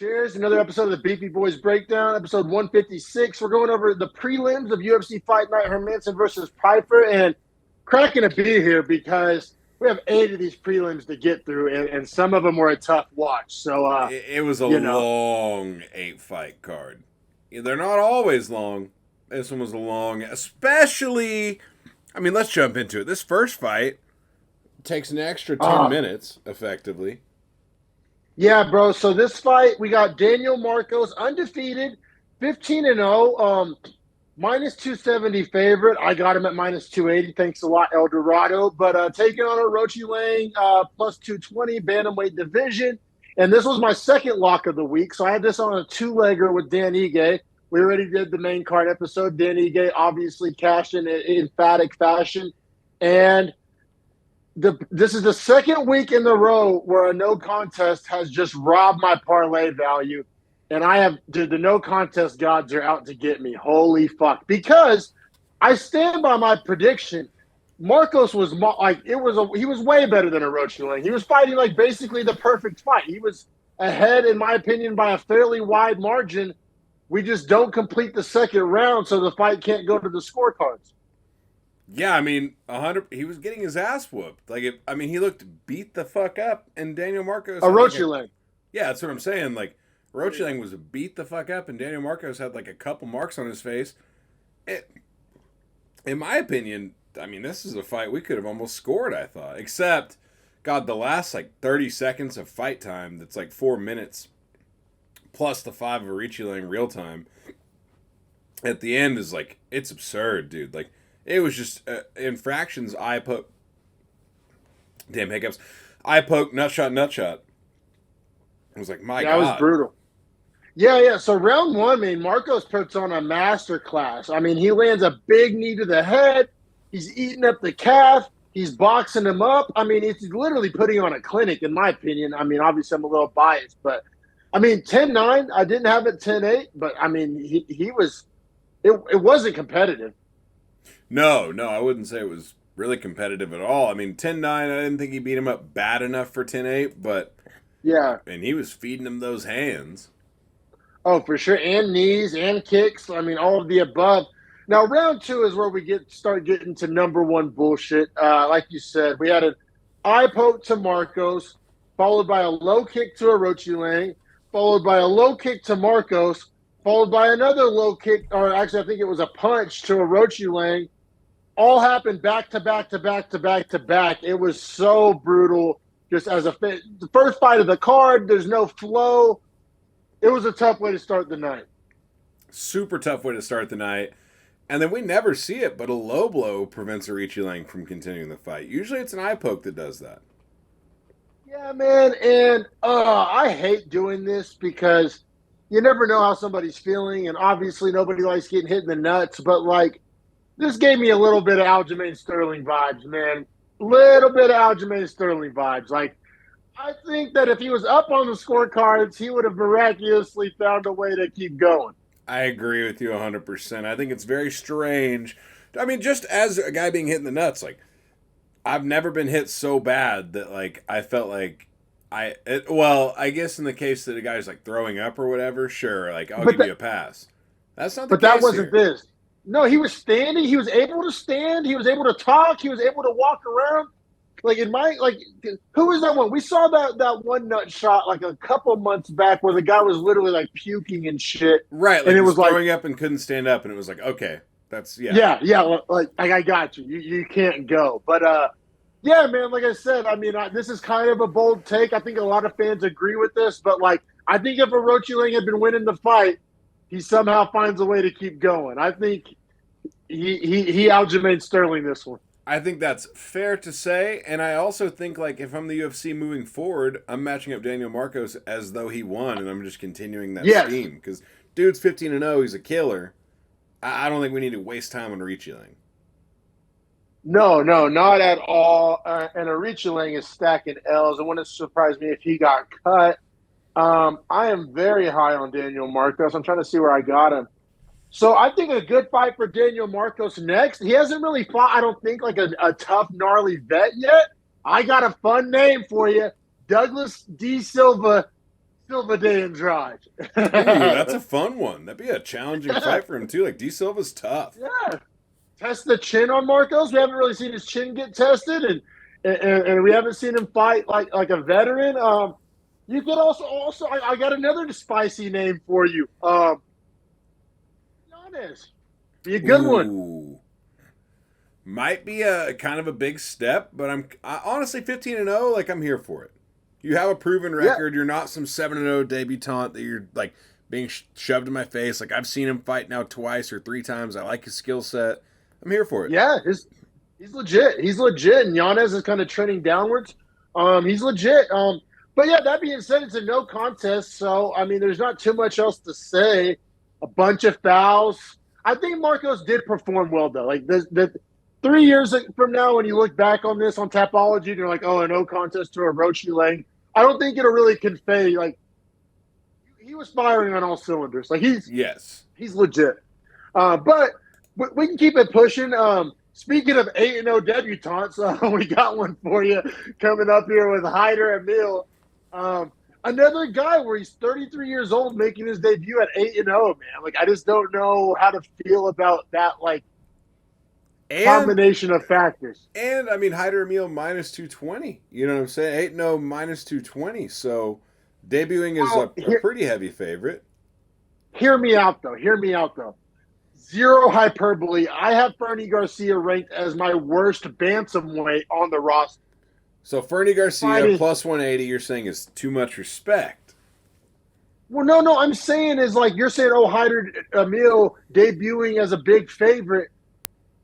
Cheers. Another episode of the Beefy Boys Breakdown, episode 156. We're going over the prelims of UFC Fight Night Hermansson versus Pyfer, and cracking a beer here because we have 8 of these prelims to get through, and some of them were a tough watch. So, it was a long 8-fight card. They're not always long. This one was long, especially, let's jump into it. This first fight takes an extra 10 minutes, effectively. Yeah, bro. So this fight, we got Daniel Marcos, undefeated, 15-0, minus 270 favorite. I got him at minus 280. Thanks a lot, El Dorado. But taking on Orochi Lang, plus 220, bantamweight division. And this was my second lock of the week. So I had this on a 2-legger with Dan Ige. We already did the main card episode. Dan Ige obviously cashed in emphatic fashion. And this is the second week in a row where a no contest has just robbed my parlay value. And the no contest gods are out to get me. Holy fuck. Because I stand by my prediction. Marcos was he was way better than Orochi Lang. He was fighting like basically the perfect fight. He was ahead, in my opinion, by a fairly wide margin. We just don't complete the second round, so the fight can't go to the scorecards. Yeah, 100. He was getting his ass whooped. He looked beat the fuck up, and Daniel Marcos. Orochi Lang. Yeah, that's what I'm saying. Orochi Lang was beat the fuck up, and Daniel Marcos had a couple marks on his face. In my opinion, this is a fight we could have almost scored. I thought, except, God, the last 30 seconds of fight time. That's 4 minutes, plus the 5 of Orochi Lang real time. At the end is it's absurd, dude. It was just infractions, eye poke. Damn hiccups. Eye poke, nut shot. It was my God. That was brutal. Yeah. So round one, Marcos puts on a master class. He lands a big knee to the head. He's eating up the calf. He's boxing him up. It's literally putting on a clinic, in my opinion. Obviously I'm a little biased, but 10-9. I didn't have it 10-8, but he was. It wasn't competitive. No, I wouldn't say it was really competitive at all. 10-9, I didn't think he beat him up bad enough for 10-8, but yeah. And he was feeding him those hands. Oh, for sure. And knees and kicks. All of the above. Now, round 2 is where we start getting to number one bullshit. Like you said, we had an eye poke to Marcos, followed by a low kick to Orochi Lang, followed by a low kick to Marcos, followed by another low kick, or actually I think it was a punch to Orochi Lang. All happened back to back to back to back to back. It was so brutal. Just as the first fight of the card, there's no flow. It was a tough way to start the night. Super tough way to start the night. And then we never see it, but a low blow prevents Orochi Lang from continuing the fight. Usually it's an eye poke that does that. Yeah, man. And I hate doing this because you never know how somebody's feeling. And obviously nobody likes getting hit in the nuts. But, this gave me a little bit of Aljamain Sterling vibes, man. Little bit of Aljamain Sterling vibes. I think that if he was up on the scorecards, he would have miraculously found a way to keep going. I agree with you 100%. I think it's very strange. Just as a guy being hit in the nuts, I've never been hit so bad that, I felt I guess in the case that a guy's, throwing up or whatever, sure, I'll give you a pass. That's not the case. But that wasn't here. this. No, he was standing. He was able to stand. He was able to talk. He was able to walk around. Who was that one? We saw that one nut shot a couple months back where the guy was literally puking and shit. Right, and it was throwing up and couldn't stand up, and it was okay, that's yeah. Yeah. I got you. You can't go. But yeah, man. Like I said, this is kind of a bold take. I think a lot of fans agree with this, but I think if Orochi Lang had been winning the fight, he somehow finds a way to keep going. I think he Aljamain Sterling this one. I think that's fair to say, and I also think if I'm the UFC moving forward, I'm matching up Daniel Marcos as though he won, and I'm just continuing that scheme because dude's 15-0, he's a killer. I don't think we need to waste time on Orochi Lang. No, not at all. And Orochi Lang is stacking L's. It wouldn't surprise me if he got cut. I am very high on Daniel Marcos. I'm trying to see where I got him. So I think a good fight for Daniel Marcos next. He hasn't really fought, I don't think, a tough, gnarly vet yet. I got a fun name for you. Douglas D. Silva Silva Day Andrade. Ooh, that's a fun one. That'd be a challenging fight for him too. Like D Silva's tough. Yeah. Test the chin on Marcos. We haven't really seen his chin get tested, and we haven't seen him fight like a veteran. You could also I got another spicy name for you. Giannis. Be a good one. Ooh. Might be a kind of a big step, but honestly 15-0. Like I'm here for it. You have a proven record. Yeah. You're not some 7-0 debutante that you're like being shoved in my face. Like I've seen him fight now twice or three times. I like his skill set. I'm here for it. Yeah, he's legit. He's legit, and Giannis is kind of trending downwards. He's legit. But yeah, that being said, it's a no contest. So I mean, there's not too much else to say. A bunch of fouls. I think Marcos did perform well though. Like the 3 years from now, when you look back on this on Tapology, and you're like, oh, a no contest to a Rochi Lang. I don't think it'll really convey like he was firing on all cylinders. Like he's legit. But we can keep it pushing. Speaking of 8-0 debutantes, we got one for you coming up here with Hyder Emil. Another guy where he's 33 years old making his debut at 8-0, man. Like I just don't know how to feel about that like combination of factors. And I mean Hyder Emil minus 220. You know what I'm saying? 8-0 minus 220. So debuting is a pretty heavy favorite. Hear me out though. Zero hyperbole. I have Fernie Garcia ranked as my worst bantamweight on the roster. So Fernie Garcia plus 180, you're saying is too much respect. Well, no. I'm saying is like you're saying, oh, Hyder Emil debuting as a big favorite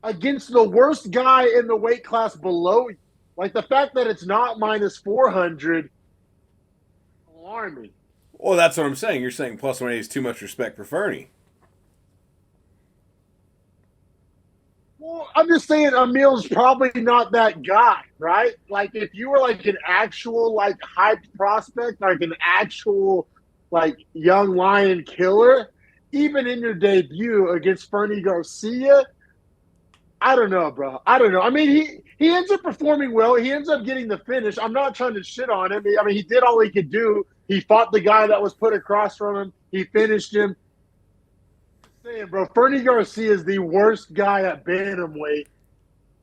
against the worst guy in the weight class below you. Like the fact that it's not minus 400, alarming. Well, that's what I'm saying. You're saying plus 180 is too much respect for Fernie. Well, I'm just saying Emil's probably not that guy, right? Like if you were like an actual like hyped prospect, like an actual like young lion killer, even in your debut against Fernie Garcia, I don't know, bro. I don't know. I mean, he ends up performing well. He ends up getting the finish. I'm not trying to shit on him. I mean, he did all he could do. He fought the guy that was put across from him. He finished him. Saying, bro, Fernie Garcia is the worst guy at bantamweight.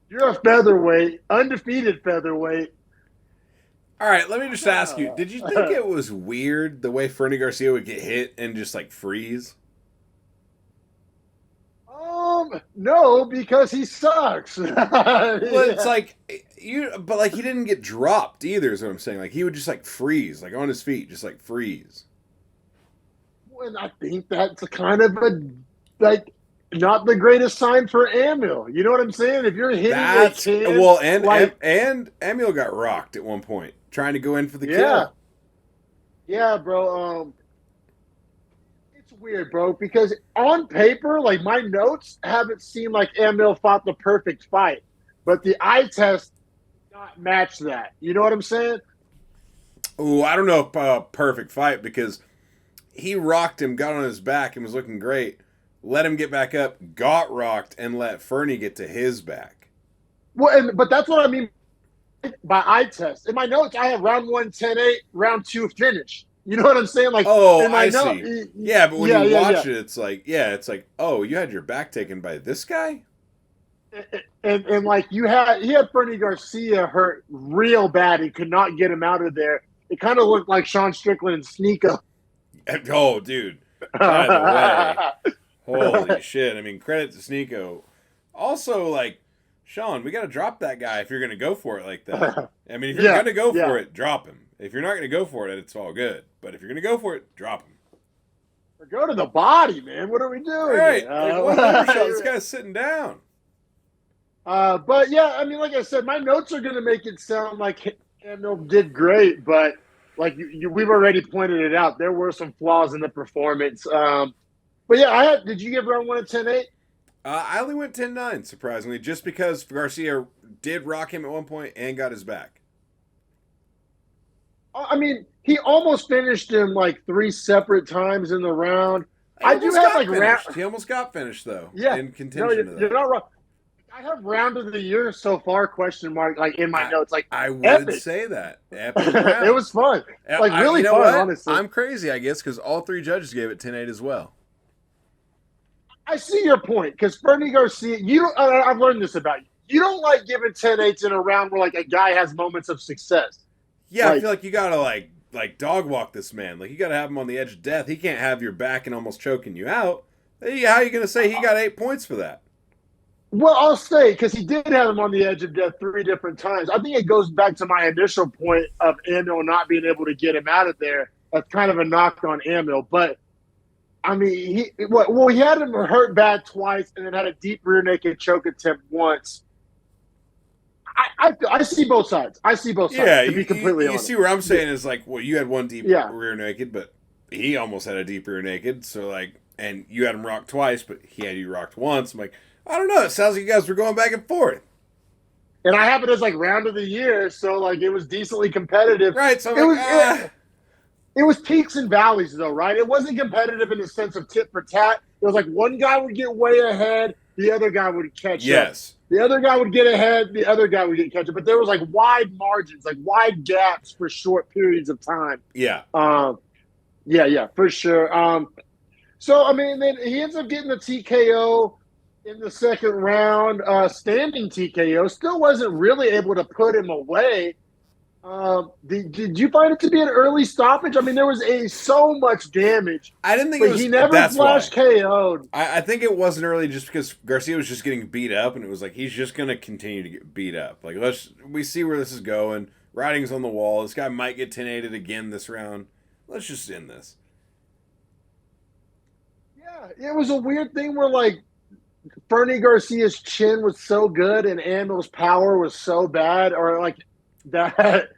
You're a featherweight, undefeated featherweight. All right, let me just ask you: did you think it was weird the way Fernie Garcia would get hit and just like freeze? No, because he sucks. Well, it's like but like he didn't get dropped either. Is what I'm saying. Like he would just like freeze, like on his feet, just like freeze. And I think that's kind of a like not the greatest sign for Emil. You know what I'm saying? If you're hitting and Emil got rocked at one point trying to go in for the kill. Yeah, bro. It's weird, bro, because on paper, like my notes haven't seemed like Emil fought the perfect fight, but the eye test did not match that. You know what I'm saying? Oh, I don't know if perfect fight because he rocked him, got on his back, and was looking great. Let him get back up, got rocked, and let Fernie get to his back. Well, but that's what I mean by eye test. In my notes, I have round 1, 10-8, round 2, finish. You know what I'm saying? Like, I see. Yeah, but when you watch it, it's like, oh, you had your back taken by this guy? And like he had Fernie Garcia hurt real bad. He could not get him out of there. It kind of looked like Sean Strickland and Sneeko. Oh, dude. By the way. Holy shit. I mean, credit to Sneeko. Also, like, Sean, we got to drop that guy if you're going to go for it like that. I mean, if you're going to go for it, drop him. If you're not going to go for it, it's all good. But if you're going to go for it, drop him. Or go to the body, man. What are we doing? All right. This guy's sitting down. But, yeah, I mean, like I said, my notes are going to make it sound like Emil did great. But, like, we've already pointed it out. There were some flaws in the performance. But, yeah, did you give round 1 a 10-8? I only went 10-9, surprisingly, just because Garcia did rock him at one point and got his back. I mean, he almost finished him like 3 separate times in the round. He almost got finished, though. Yeah. In contention of that. You're not wrong. I have round of the year so far question mark like in my I notes like I would epic. say that epic It round. was fun, like You really know fun, what? honestly. I'm crazy, I guess, because all three judges gave it 10-8 as well. I see your point because Fernie Garcia, you don't. I've learned this about you. You don't like giving 10-8s in a round where like a guy has moments of success. Yeah, I Like, feel like you gotta like dog walk this man. Like you gotta have him on the edge of death. He can't have your back and almost choking you out. Hey, how are you gonna say he got 8 points for that? well, I'll say because he did have him on the edge of death 3 different times. I think it goes back to my initial point of Amil not being able to get him out of there. That's kind of a knock on Amil, but I mean, he had him hurt bad twice, and then had a deep rear naked choke attempt once. I see both sides. I see both sides. Yeah, To be completely you honest, see where I'm saying is like, well, you had one deep yeah. rear naked, but he almost had a deep rear naked. So like, and you had him rocked twice, but he had you rocked once. I'm like, I don't know. It sounds like you guys were going back and forth. And I have it as like round of the year, so like it was decently competitive. Right, so I'm It like, was it, it was peaks and valleys though, right? It wasn't competitive in the sense of tit for tat. It was like one guy would get way ahead, the other guy would catch up. yes. The other guy would get ahead, the other guy would get catch up. But there was like wide margins, like wide gaps for short periods of time. Yeah. Yeah, for sure. So I mean, then he ends up getting the TKO in the second round, standing TKO. Still wasn't really able to put him away. Did you find it to be an early stoppage? I mean, there was so much damage, I didn't think it but was. he never That's why. flash KO'd. I think it wasn't early just because Garcia was just getting beat up, and it was like he's just gonna continue to get beat up. Like we see where this is going. Writing's on the wall. This guy might get 10-8'd again this round. Let's just end this. Yeah, it was a weird thing where like Fernie Garcia's chin was so good and Amil's power was so bad, or like that.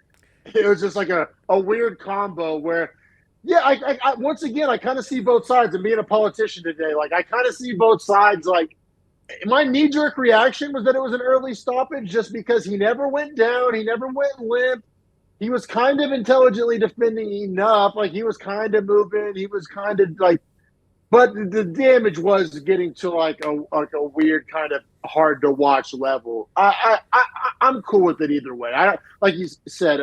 It was just like a weird combo where, yeah, I once again I kind of see both sides. And being a politician today, like I kind of see both sides. Like my knee jerk reaction was that it was an early stoppage just because he never went down, he never went limp. He was kind of intelligently defending enough, like he was kind of moving, he was kind of like, but the damage was getting to like a weird kind of hard to watch level. I'm cool with it either way. I like you said,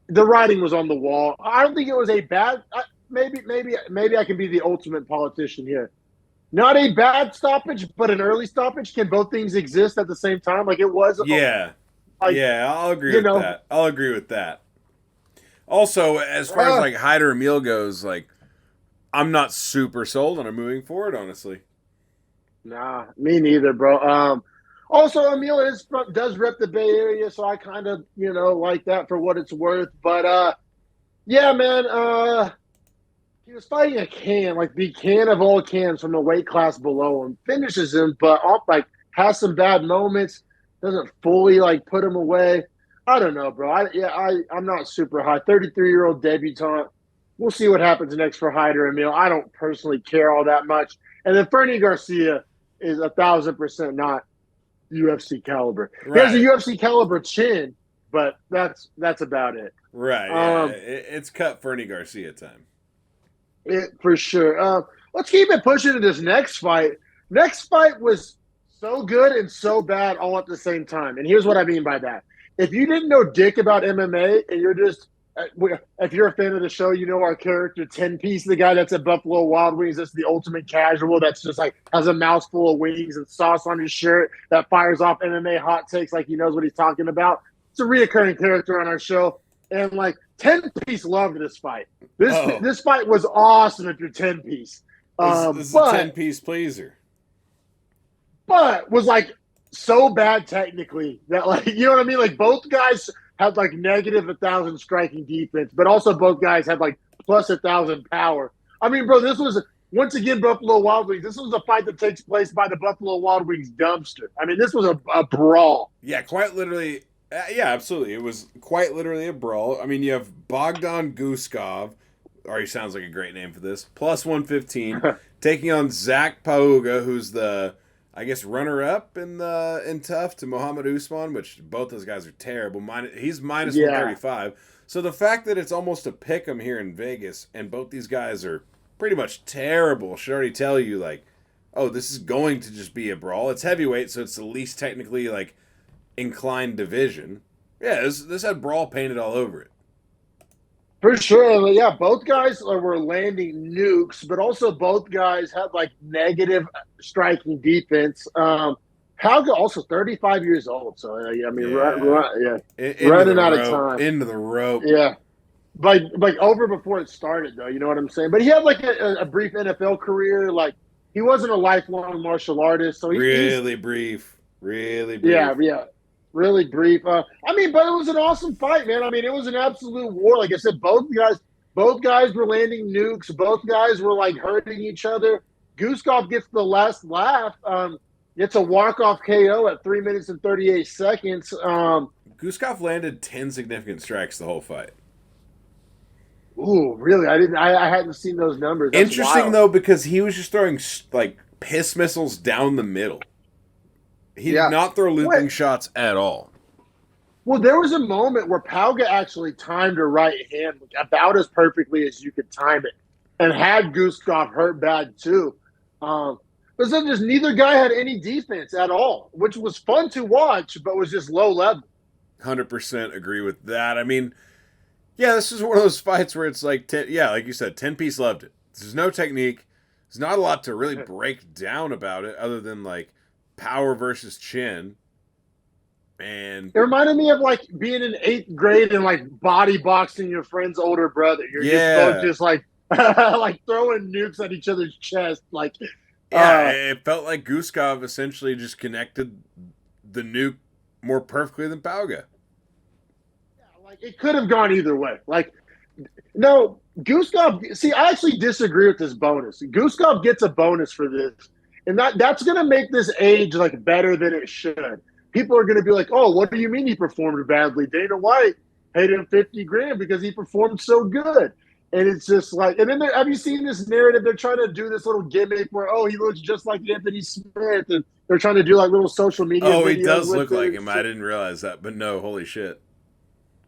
the writing was on the wall. I don't think it was a bad. Maybe I can be the ultimate politician here. Not a bad stoppage, but an early stoppage. Can both things exist at the same time? Like it was, Yeah, like yeah, I'll agree you with know, that. I'll agree with that. Also, as far as like Hyder Emil goes, like I'm not super sold on him moving forward. Honestly, nah, me neither, bro. Also, Emil does rep the Bay Area, so I kind of like that for what it's worth. But yeah, man, he was fighting a can, like the can of all cans from the weight class below him, finishes him, but like has some bad moments, doesn't fully like put him away. I don't know, bro. I'm not super high. 33-year-old debutant. We'll see what happens next for Hyder Emil. I don't personally care all that much. And then Fernie Garcia is 1,000% not UFC caliber. He has a right, UFC caliber chin, but that's about it. right, yeah, it's cut Fernie Garcia time. For sure. Let's keep it pushing to this next fight. Next fight was so good and so bad all at the same time. And here's what I mean by that. If you didn't know dick about MMA and you're just, if you're a fan of the show, you know our character 10 Piece, the guy that's at Buffalo Wild Wings, that's the ultimate casual, that's just like has a mouthful of wings and sauce on his shirt that fires off MMA hot takes like he knows what he's talking about. It's a reoccurring character on our show. And like 10 Piece loved this fight. This fight was awesome if you're 10 Piece. This is a 10-piece pleaser. But was like so bad technically that like you know what I mean? Like both guys had like negative 1,000 striking defense, but also both guys had like plus 1,000 power. I mean, bro, this was once again Buffalo Wild Wings. This was a fight that takes place by the Buffalo Wild Wings dumpster. I mean, this was a brawl. Yeah, quite literally. Yeah, absolutely. It was quite literally a brawl. I mean, you have Bogdan Guskov, or he sounds like a great name for this, plus 115, taking on Zach Pauga, who's the, I guess, runner-up in tough to Muhammad Usman, which both those guys are terrible. He's minus 135. So the fact that it's almost a pick 'em here in Vegas, and both these guys are pretty much terrible, should already tell you, like, oh, this is going to just be a brawl. It's heavyweight, so it's the least technically like inclined division. Yeah, this had brawl painted all over it. For sure. Yeah, both guys were landing nukes, but also both guys had like negative striking defense. Hauga also 35 years old, so I mean, Yeah, yeah, into the running out of rope, time. into the rope. Yeah, like over before it started, though. You know what I'm saying? But he had like a brief NFL career. Like he wasn't a lifelong martial artist, so he's Really brief, really yeah, brief. yeah, really brief. I mean, but it was an awesome fight, man. I mean, it was an absolute war. Like I said, both guys were landing nukes. Both guys were like hurting each other. Gooskov gets the last laugh. It's a walk-off KO at 3 minutes and 38 seconds. Guskov landed 10 significant strikes the whole fight. Ooh, really? I didn't. I hadn't seen those numbers. That's Interesting wild. though, because he was just throwing like piss missiles down the middle. He did Yeah. not throw Wait. looping shots at all. Well, there was a moment where Pauga actually timed her right hand about as perfectly as you could time it, and had Guskov hurt bad too. But then just neither guy had any defense at all, which was fun to watch, but was just low level. 100% agree with that. I mean, yeah, this is one of those fights where it's like, yeah, like you said, 10 piece loved it. There's no technique. There's not a lot to really break down about it other than like power versus chin. And It reminded me of like being in eighth grade and like body boxing your friend's older brother. You're just both yeah, just like like throwing nukes at each other's chest. Like, yeah, it felt like Guskov essentially just connected the nuke more perfectly than Pauga. like it could have gone either way. Like, no, Guskov. See, I actually disagree with this bonus. Guskov gets a bonus for this, and that's gonna make this age like better than it should. People are gonna be like, "Oh, what do you mean he performed badly?" Dana White paid him 50 grand because he performed so good. And it's just like, and then have you seen this narrative? They're trying to do this little gimmick where, oh, he looks just like Anthony Smith, and they're trying to do like little social media Oh, he videos does with look like it. him. I didn't realize that, but no, holy shit.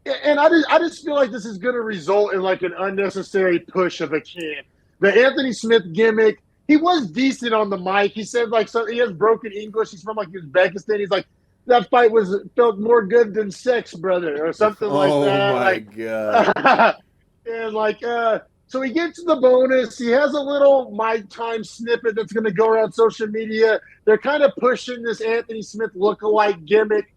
And I just feel like this is going to result in like an unnecessary push of a can. The Anthony Smith gimmick, he was decent on the mic. He said like so he has broken English. He's from like Uzbekistan. He's like that fight felt more good than sex, brother, or something like Oh that. my god. And like so he gets the bonus. He has a little mic time snippet that's going to go around social media. They're kind of pushing this Anthony Smith lookalike gimmick.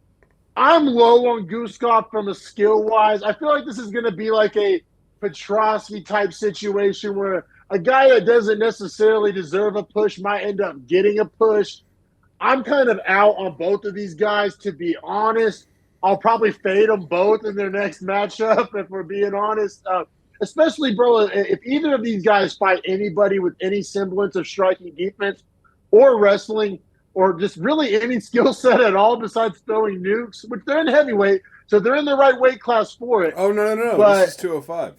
I'm low on Guskov from a skill wise. I feel like this is going to be like a Petrosky type situation where a guy that doesn't necessarily deserve a push might end up getting a push. I'm kind of out on both of these guys, to be honest. I'll probably fade them both in their next matchup, if we're being honest. Especially, bro, if either of these guys fight anybody with any semblance of striking defense or wrestling or just really any skill set at all besides throwing nukes, which they're in heavyweight, so they're in the right weight class for it. Oh no. This But is 205.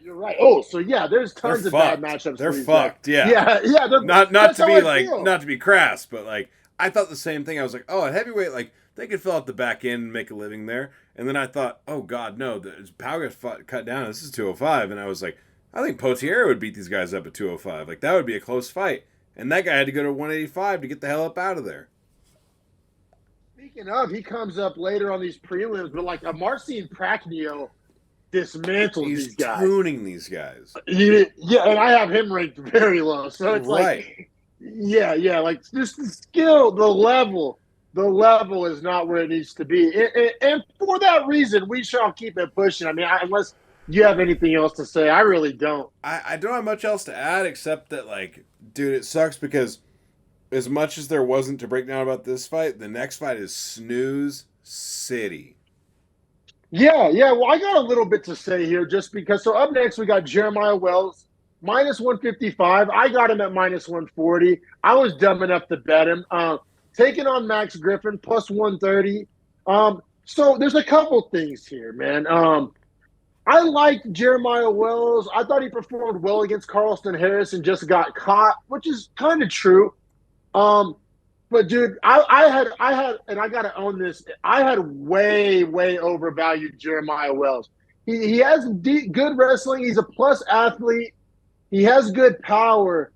you're right. Oh, so yeah, there's They're tons of bad fucked. matchups They're for these guys. fucked. Yeah. Yeah. Not That's to how be I like feel. not to be crass, but like I thought the same thing. I was like, oh, at heavyweight, like they could fill out the back end and make a living there. And then I thought, oh god, no, Power got cut down. This is 205, and I was like, I think Potier would beat these guys up at 205. Like that would be a close fight. And that guy had to go to 185 to get the hell up out of there. Speaking of, he comes up later on these prelims, but like a Marcin Prachnio dismantles He's these guys. tuning these guys. Yeah, and I have him ranked very low. So it's Right. like, yeah, like just the skill, the level is not where it needs to be. And for that reason, we shall keep it pushing. I mean, unless you have anything else to say, I really don't. I don't have much else to add except that, like, dude, it sucks because as much as there wasn't to break down about this fight, the next fight is Snooze City. Yeah. Well, I got a little bit to say here just because. So up next, we got Jeremiah Wells, minus 155. I got him at minus 140. I was dumb enough to bet him. Taking on Max Griffin, plus 130. So there's a couple things here, man. I liked Jeremiah Wells. I thought he performed well against Carlston Harris and just got caught, which is kind of true. But dude, I had, and I gotta own this. I had way overvalued Jeremiah Wells. He has good wrestling. He's a plus athlete. He has good power,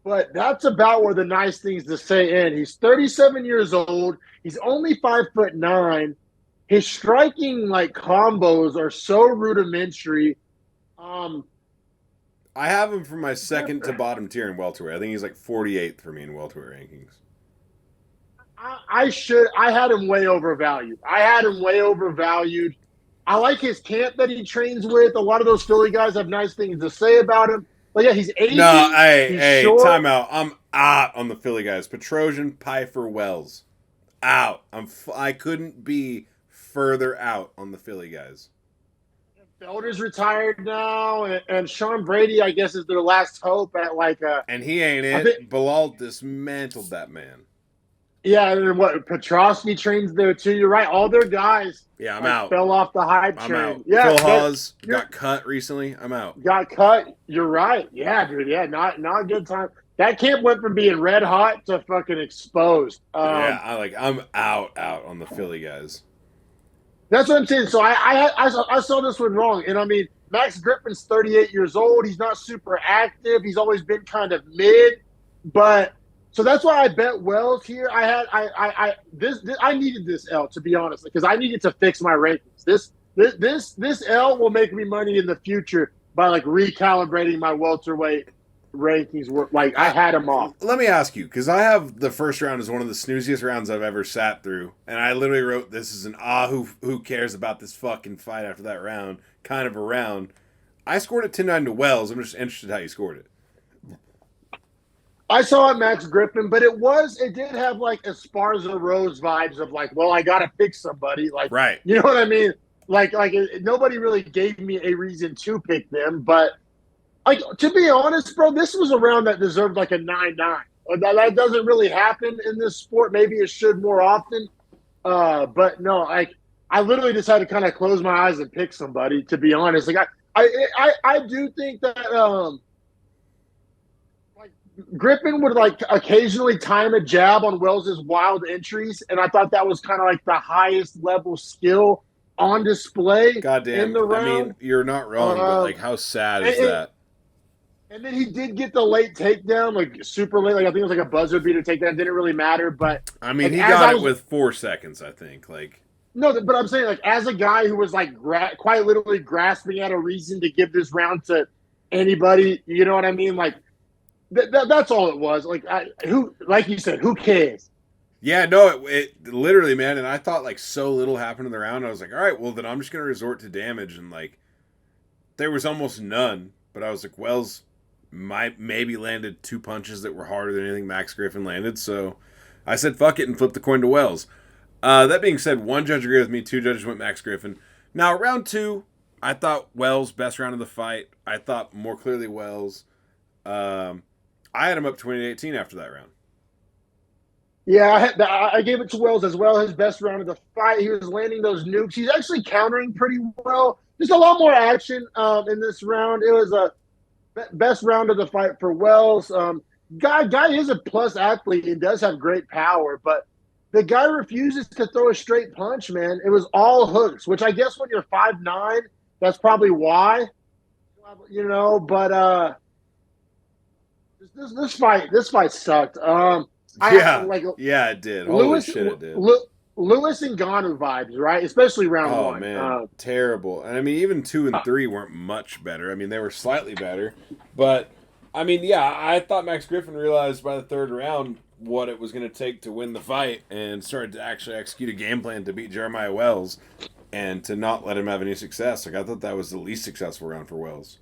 But that's about where the nice things to say end. He's 37 years old. He's only 5'9". His striking like combos are so rudimentary. Um, I have him from my second to bottom tier in welterweight. I think he's like 48th for me in welterweight rankings. I had him way overvalued. I had him way overvalued. I like his camp that he trains with. A lot of those Philly guys have nice things to say about him. But yeah, he's No, aging. He's hey, short. timeout. I'm out on the Philly guys. Petrosian, Pyfer, Wells, out. I couldn't be further out on the Philly guys. Felder's retired now, and Sean Brady, I guess, is their last hope at like And he ain't I think it. Bilal dismantled that man. yeah, and what Petrosky trains there too. You're right. All their guys Yeah, I'm like out. fell off the hype I'm train. out. Yeah, Phil Hawes got cut recently. I'm out. got cut. You're right. Yeah, dude. Yeah, not a good time. That camp went from being red hot to fucking exposed. Yeah, I'm out on the Philly guys. That's what I'm saying. So I saw this one wrong, and I mean Max Griffin's 38 years old. He's not super active. He's always been kind of mid, but so that's why I bet Wells here. I needed this L, to be honest, because I needed to fix my rankings. This L will make me money in the future by like recalibrating my welterweight rankings. Like I had them off. Let me ask you, because I have the first round as one of the snooziest rounds I've ever sat through, and I literally wrote this as an who cares about this fucking fight after that round kind of a round. I scored it 10-9 to Wells. I'm just interested how you scored it. I saw it Max Griffin, but it did have like Esparza Rose vibes of like, well, I gotta pick somebody. Like, Right. you know what I mean? Nobody really gave me a reason to pick them, but like to be honest, bro, this was a round that deserved like a 9-9. That doesn't really happen in this sport. Maybe it should more often. But no, I literally just had to kind of close my eyes and pick somebody. To be honest, like I do think that Griffin would like occasionally time a jab on Wells's wild entries, and I thought that was kind of like the highest level skill on display Goddamn. in the round. I mean, you're not wrong, but like, how sad is that? And then he did get the late takedown, like super late. Like I think it was like a buzzer beater takedown. Didn't really matter, but I mean, like, he got it with 4 seconds, I think. Like, no, but I'm saying like as a guy who was like quite literally grasping at a reason to give this round to anybody, you know what I mean? Like that's all it was. Like like you said, who cares? yeah, no, it literally, man. And I thought like so little happened in the round. I was like, all right, well then I'm just gonna resort to damage, and like there was almost none. But I was like, Wells maybe landed 2 punches that were harder than anything Max Griffin landed. So I said, fuck it, and flipped the coin to Wells. That being said, 1 judge agreed with me, 2 judges went Max Griffin. Now, round 2, I thought Wells, best round of the fight. I thought more clearly Wells. I had him up 2018 after that round. Yeah, I gave it to Wells as well. His best round of the fight. He was landing those nukes. He's actually countering pretty well. Just a lot more action in this round. It was a best round of the fight for Wells. Guy is a plus athlete and does have great power, but the guy refuses to throw a straight punch, man. It was all hooks, which I guess when you're 5'9", that's probably why. You know, but this fight sucked. Yeah, it did. Holy shit, it did. Lewis and Ngannou vibes, right? Especially round 1. Oh man, terrible. And I mean, even 2 and 3 weren't much better. I mean, they were slightly better, but I mean, yeah, I thought Max Griffin realized by the 3rd round what it was going to take to win the fight and started to actually execute a game plan to beat Jeremiah Wells and to not let him have any success. Like I thought that was the least successful round for Wells.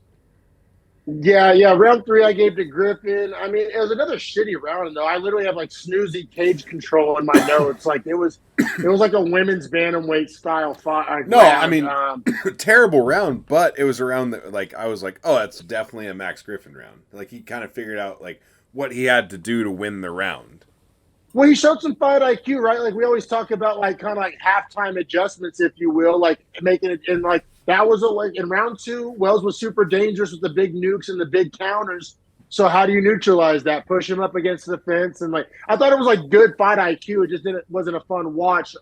Yeah. Round 3 I gave to Griffin. I mean, it was another shitty round though. I literally have like snoozy cage control in my notes. Like it was like a women's bantamweight style fight. No, I mean, terrible round, but it was a round that like I was like, oh, that's definitely a Max Griffin round. Like he kind of figured out like what he had to do to win the round. Well, he showed some fight IQ, right? Like we always talk about, like kind of like halftime adjustments, if you will, like making it. And like that was like in round 2, Wells was super dangerous with the big nukes and the big counters. So how do you neutralize that? Push him up against the fence, and like I thought it was like good fight IQ. It just wasn't a fun watch.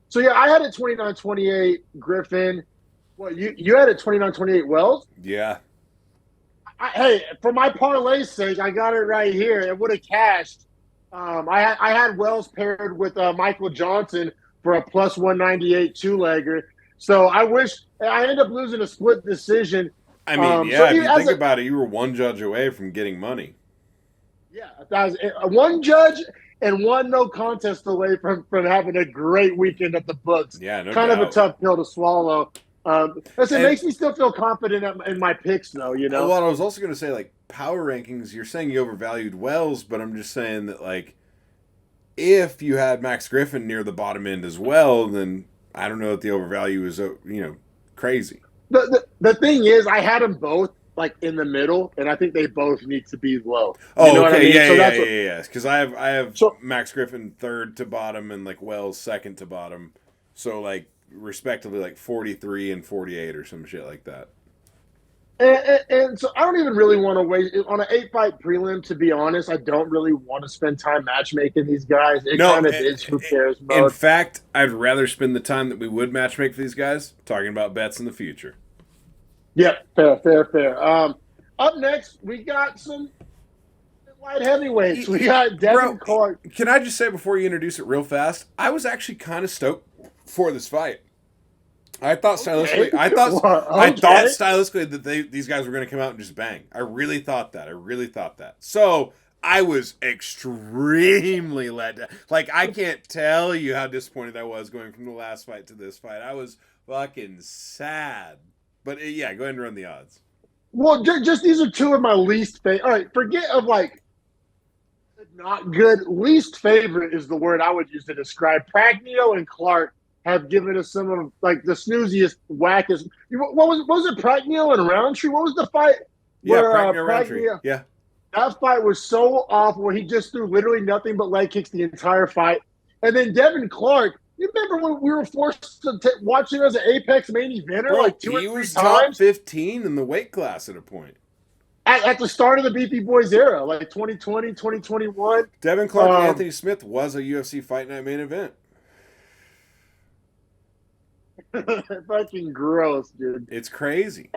So yeah, I had it 29-28 Griffin. What you had it 29-28 Wells? Yeah. Hey, for my parlay's sake, I got it right here. It would have cashed. I had Wells paired with Michael Johnson for a plus 198 two legger. So I wish I ended up losing a split decision. I mean, So yeah, if even you as think a about it, you were one judge away from getting money. yeah, that was one judge and one no contest away from having a great weekend at the books. Yeah, no Kind of a doubt. tough pill to swallow. Listen, it And makes me still feel confident in my picks, though. You know. what I was also going to say, like power rankings, you're saying you overvalued Wells, but I'm just saying that like if you had Max Griffin near the bottom end as well, then I don't know if the overvalue is crazy. The thing is, I had them both like in the middle, and I think they both need to be low. You know Oh, what I okay, mean? yeah, So yeah, that's yeah, what. yeah, yeah. Because I have So Max Griffin third to bottom and like Wells second to bottom, so like respectively like 43 and 48 or some shit like that. and so I don't even really want to wait on an 8 fight prelim. To be honest, I don't really want to spend time matchmaking these guys. It No, kind of is who cares in mode. fact, I'd rather spend the time that we would matchmake for these guys talking about bets in the future. Yep, fair. Up next, we got some light heavyweights. We got Devin Bro, Clark. can I just say before you introduce it real fast, I was actually kind of stoked for this fight. I thought Okay, stylistically, I thought okay. stylistically that these guys were going to come out and just bang. I really thought that. I really thought that. So I was extremely let down. Like I can't tell you how disappointed I was going from the last fight to this fight. I was fucking sad. But yeah, go ahead and run the odds. Well, just these are two of my least favorite. All right, forget of like not good. Least favorite is the word I would use to describe. Pragnio and Clark have given us some of like the snooziest, wackest. What was it? Pragnio and Roundtree. What was the fight Yeah, where Pragnio Roundtree. Pragnio? Yeah. That fight was so awful. Where he just threw literally nothing but leg kicks the entire fight. And then Devin Clark. You remember when we were forced to watch him as an Apex main eventer Bro, like two or he three was top times 15 in the weight class at a point. at the start of the Beefy Boys era, like 2020, 2021. Devin Clark and Um, Anthony Smith was a UFC Fight Night main event. fucking gross, dude. It's crazy.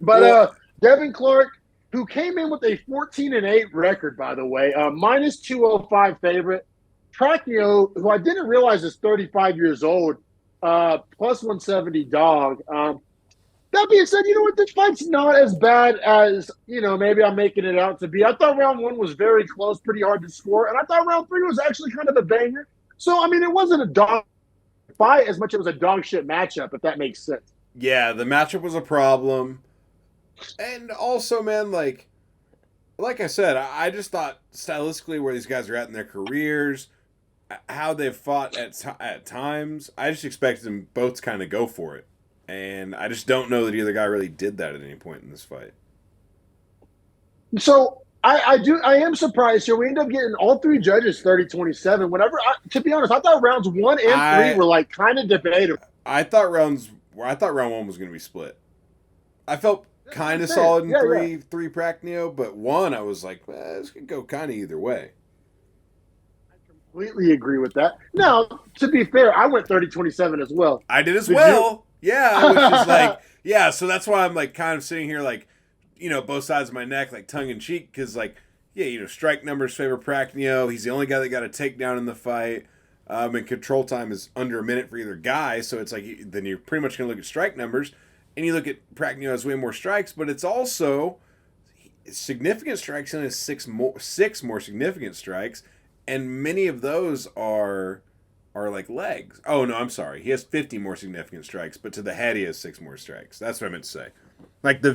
But Well, Devin Clark, who came in with a 14-8 record, by the way, minus 205 favorite. Tracchio, who I didn't realize is 35 years old, plus 170 dog. That being said, you know what? This fight's not as bad as, maybe I'm making it out to be. I thought round one was very close, pretty hard to score. And I thought round three was actually kind of a banger. So, I mean, it wasn't a dog fight as much as it was a dog shit matchup, if that makes sense. yeah, the matchup was a problem. And also, man, like I said, I just thought stylistically where these guys are at in their careers, how they've fought at times, I just expected them both to kind of go for it. And I just don't know that either guy really did that at any point in this fight. So I am surprised here. We end up getting all three judges 30-27. To be honest, I thought rounds one and three I were like kind of debatable. I thought round one was going to be split. I felt That's what I'm kind of saying. solid in Yeah. three Pragnio, but one I was like, this could go kind of either way. Completely agree with that. Now, to be fair, I went 30-27 as well. I did as Did you? well. Yeah, which is like, yeah, so that's why I'm like kind of sitting here like, both sides of my neck, like tongue in cheek, because like, yeah, strike numbers favor Pragnio. He's the only guy that got a takedown in the fight. And control time is under a minute for either guy, so it's like then you're pretty much gonna look at strike numbers, and you look at Pragnio has way more strikes, but it's also significant strikes and has six more significant strikes, and many of those are like legs. Oh no, I'm sorry. He has 50 more significant strikes, but to the head he has six more strikes. That's what I meant to say. Like the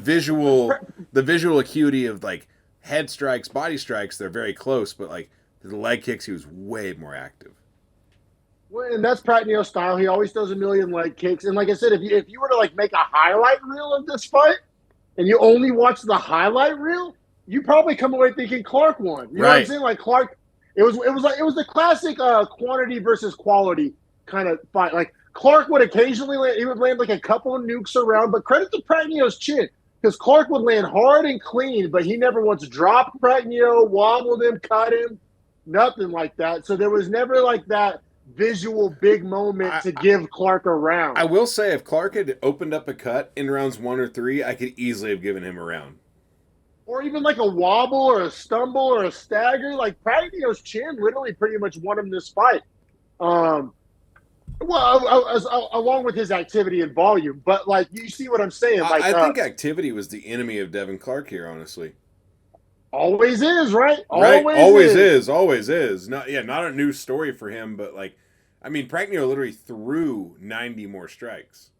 visual acuity of like head strikes, body strikes, they're very close, but like the leg kicks he was way more active. Well, and that's Pragnio's style. He always does a million leg kicks. And like I said, if you were to like make a highlight reel of this fight and you only watch the highlight reel, you probably come away thinking Clark won. You know what I'm Right. saying? Like Clark, it was the classic quantity versus quality kind of fight. Like Clark would occasionally he would land like a couple of nukes around, but credit to Pragnio's chin because Clark would land hard and clean, but he never once dropped Pragnio, wobbled him, cut him, nothing like that. So there was never like that visual big moment I, to give Clark a round. I will say if Clark had opened up a cut in rounds 1 or 3, I could easily have given him a round. or even like a wobble or a stumble or a stagger. Like Pragnio's chin literally pretty much won him this fight. Along with his activity and volume, but like you see what I'm saying. Like I think activity was the enemy of Devin Clark here, honestly. always is, right? Right, Always is. always is. Not a new story for him, but like, I mean, Pragnio literally threw 90 more strikes.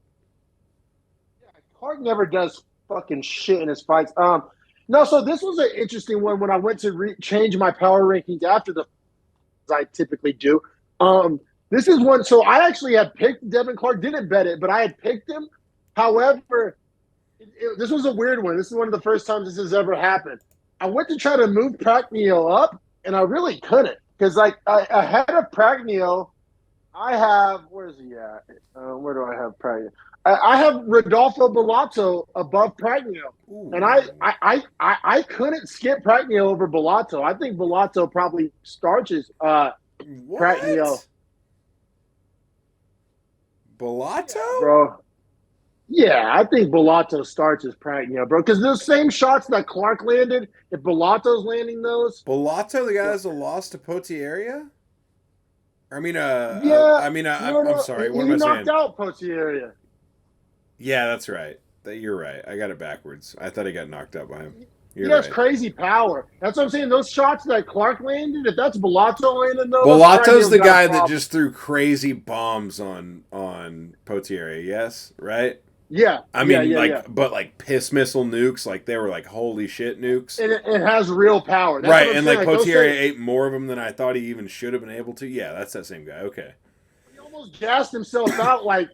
Yeah, Clark never does fucking shit in his fights. No, so this was an interesting one when I went to change my power rankings after the I typically do. This is one. So I actually had picked Devin Clark, didn't bet it, but I had picked him. However, this was a weird one. This is one of the first times this has ever happened. I went to try to move Pragnio up, and I really couldn't because, like, ahead of Pragnio, I have where's he at? Where do I have Pragnio? I have Rodolfo Bellato above Pragnio, and I couldn't skip Pragnio over Bellato. I think Bellato probably starches Pragnio. Bellato, yeah, bro. Yeah, I think Bellato starches Pragnio, bro. Because those same shots that Clark landed, if Bellato's landing those, Bellato, the guy has a loss to Potieria. yeah, I'm sorry. What am he I knocked saying? out Potieria. Yeah, that's right. You're right. I got it backwards. I thought he got knocked out by him. He has crazy power. That's what I'm saying. Those shots that Clark landed, if that's Bellato landing those, Bellato's the guy that just threw crazy bombs on Potieria. Yes, right. Yeah, I mean, but like piss missile nukes, like they were like holy shit nukes. And it has real power, that's right? And like Potieria ate more of them than I thought he even should have been able to. Yeah, that's that same guy. Okay. He almost gassed himself out like.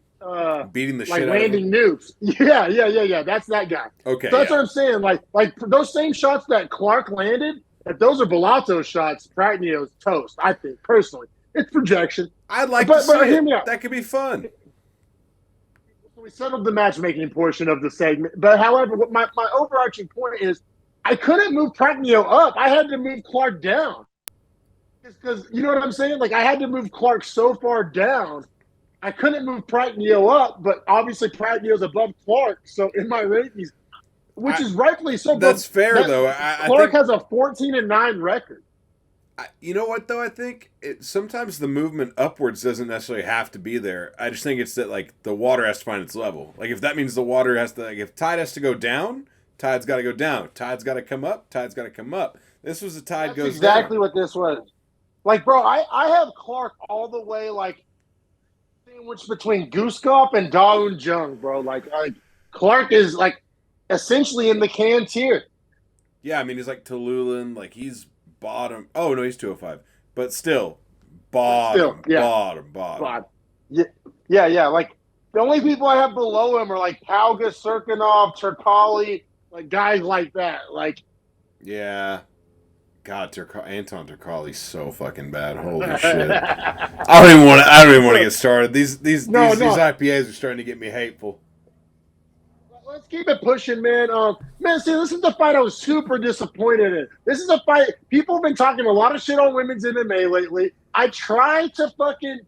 Beating the like shit landing out of nukes. Yeah. That's that guy. Okay. So that's what I'm saying. Like those same shots that Clark landed, if those are Bellato shots, Pragnio's toast, I think, personally. It's projection. I'd like to see hear me out. That could be fun. So we settled the matchmaking portion of the segment. But however, my overarching point is I couldn't move Pragnio up. I had to move Clark down. Because you know what I'm saying? Like I had to move Clark so far down. I couldn't move Pragnio up, but obviously Pragnio's above Clark. So in my rankings, which is rightfully so. That's fair, though. Clark has a 14-9 record. You know what, though? I think sometimes the movement upwards doesn't necessarily have to be there. I just think it's that like the water has to find its level. Like if that means the water has to, like if tide has to go down, tide's got to go down. Tide's got to come up. Tide's got to come up. This was the tide goes exactly down. What this was. Like, bro, I have Clark all the way like. Sandwich between Gooskop and Daun Jung, bro. Like Clark is like essentially in the can tier. Yeah, I mean he's like Tululan, like he's bottom. Oh no, he's 205, but still bottom. Yeah. Like the only people I have below him are like Palga, Serkinov, Turkali, like guys like that. Like yeah. God, Anton Turkali's so fucking bad. Holy shit! I don't even want to get started. These IPAs are starting to get me hateful. Let's keep it pushing, man. Man, see, this is the fight I was super disappointed in. This is a fight. People have been talking a lot of shit on women's MMA lately. I try to fucking,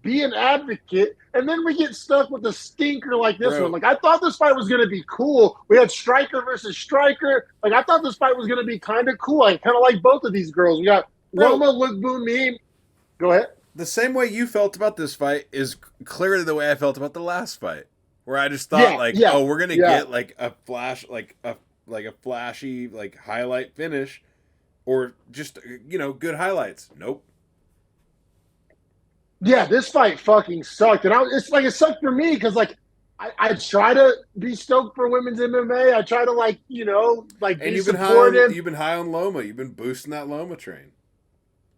be an advocate, and then we get stuck with a stinker like this one. Like, I thought this fight was going to be cool. We had striker versus striker. Like, I thought this fight was going to be kind of cool. I kind of like both of these girls. We got Roma Lukbumi. Go ahead. The same way you felt about this fight is clearly the way I felt about the last fight. Where I just thought we're gonna get like a flash, like a flashy like highlight finish, or just good highlights. Nope. Yeah, this fight fucking sucked, and it sucked for me because like I try to be stoked for women's MMA. I try to be supportive. You've been high on Loma. You've been boosting that Loma train.